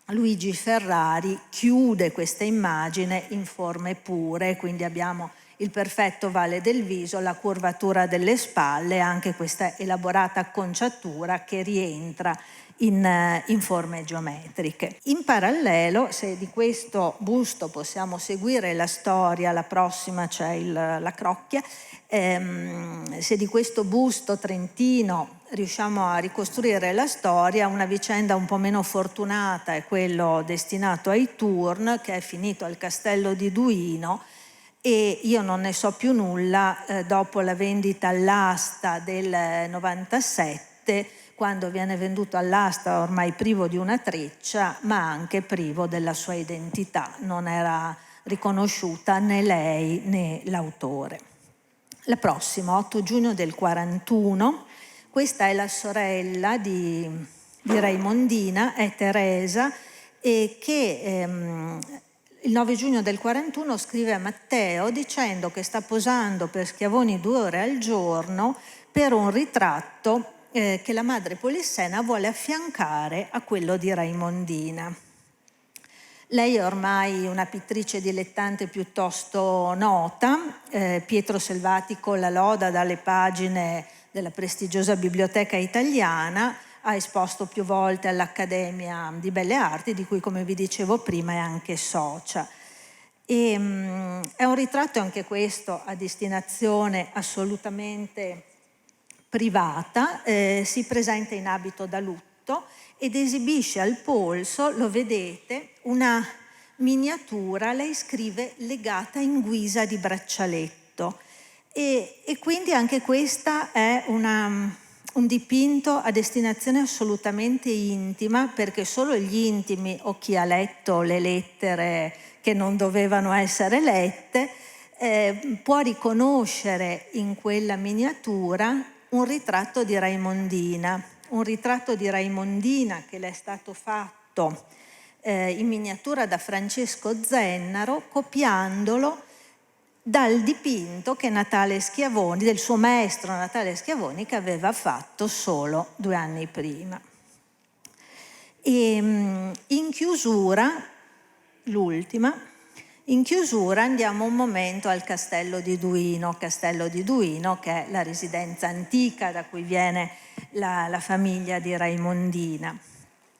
Luigi Ferrari chiude questa immagine in forme pure, quindi abbiamo il perfetto vale del viso, la curvatura delle spalle, anche questa elaborata acconciatura che rientra in forme geometriche. In parallelo, se di questo busto possiamo seguire la storia, la prossima c'è la crocchia, se di questo busto trentino riusciamo a ricostruire la storia, una vicenda un po' meno fortunata è quello destinato ai Turn, che è finito al castello di Duino, e io non ne so più nulla dopo la vendita all'asta del 97, quando viene venduto all'asta ormai privo di una treccia, ma anche privo della sua identità. Non era riconosciuta né lei né l'autore. La prossima, 8 giugno del 41, questa è la sorella di Raimondina, è Teresa, e che il 9 giugno del 41 scrive a Matteo dicendo che sta posando per Schiavoni 2 ore al giorno per un ritratto che la madre polissena vuole affiancare a quello di Raimondina. Lei è ormai una pittrice dilettante piuttosto nota. Pietro Selvatico la loda dalle pagine della prestigiosa Biblioteca Italiana, ha esposto più volte all'Accademia di Belle Arti, di cui, come vi dicevo prima, è anche socia. È un ritratto anche questo a destinazione assolutamente privata, si presenta in abito da lutto ed esibisce al polso, lo vedete, una miniatura, lei scrive legata in guisa di braccialetto, e quindi anche questa è un dipinto a destinazione assolutamente intima, perché solo gli intimi o chi ha letto le lettere che non dovevano essere lette può riconoscere in quella miniatura un ritratto di Raimondina, che le è stato fatto in miniatura da Francesco Zennaro, copiandolo dal dipinto che Natale Schiavoni, del suo maestro Natale Schiavoni, che aveva fatto solo 2 anni prima. E in chiusura, l'ultima, in chiusura andiamo un momento al Castello di Duino che è la residenza antica da cui viene la famiglia di Raimondina.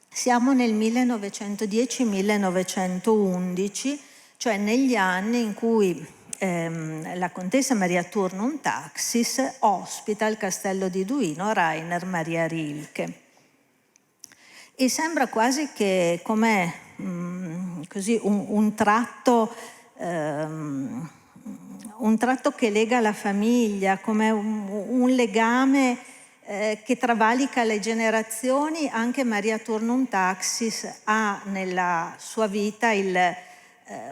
Siamo nel 1910-1911, cioè negli anni in cui la contessa Maria Turnum Taxis ospita al Castello di Duino Rainer Maria Rilke. E sembra quasi che come così un tratto che lega la famiglia, come un legame che travalica le generazioni. Anche Maria Turnum Taxis ha nella sua vita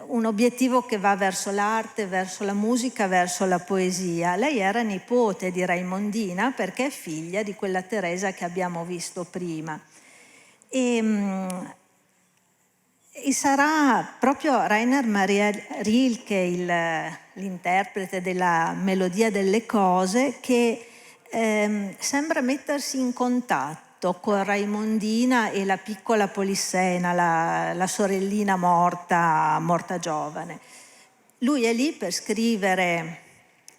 un obiettivo che va verso l'arte, verso la musica, verso la poesia. Lei era nipote di Raimondina perché è figlia di quella Teresa che abbiamo visto prima. E sarà proprio Rainer Maria Rilke, l'interprete della Melodia delle cose, che sembra mettersi in contatto con Raimondina e la piccola Polissena, la sorellina morta giovane. Lui è lì per scrivere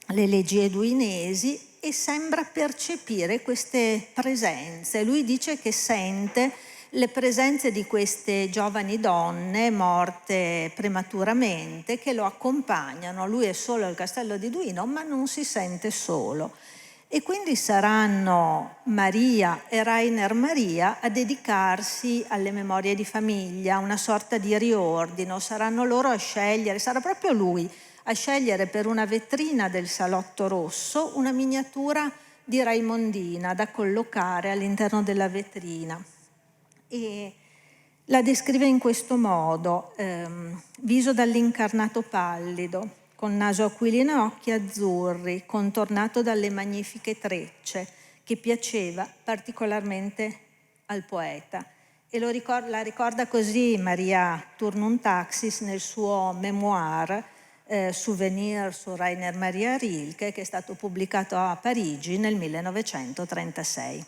le elegie duinesi e sembra percepire queste presenze. Lui dice che sente le presenze di queste giovani donne morte prematuramente che lo accompagnano. Lui è solo al Castello di Duino, ma non si sente solo. E quindi saranno Maria e Rainer Maria a dedicarsi alle memorie di famiglia, una sorta di riordino. Saranno loro a scegliere, sarà proprio lui a scegliere per una vetrina del Salotto Rosso una miniatura di Raimondina da collocare all'interno della vetrina. E la descrive in questo modo: viso dall'incarnato pallido, con naso aquilino e occhi azzurri, contornato dalle magnifiche trecce, che piaceva particolarmente al poeta. E la ricorda così Maria Turnum Taxis nel suo memoir Souvenir su Rainer Maria Rilke, che è stato pubblicato a Parigi nel 1936.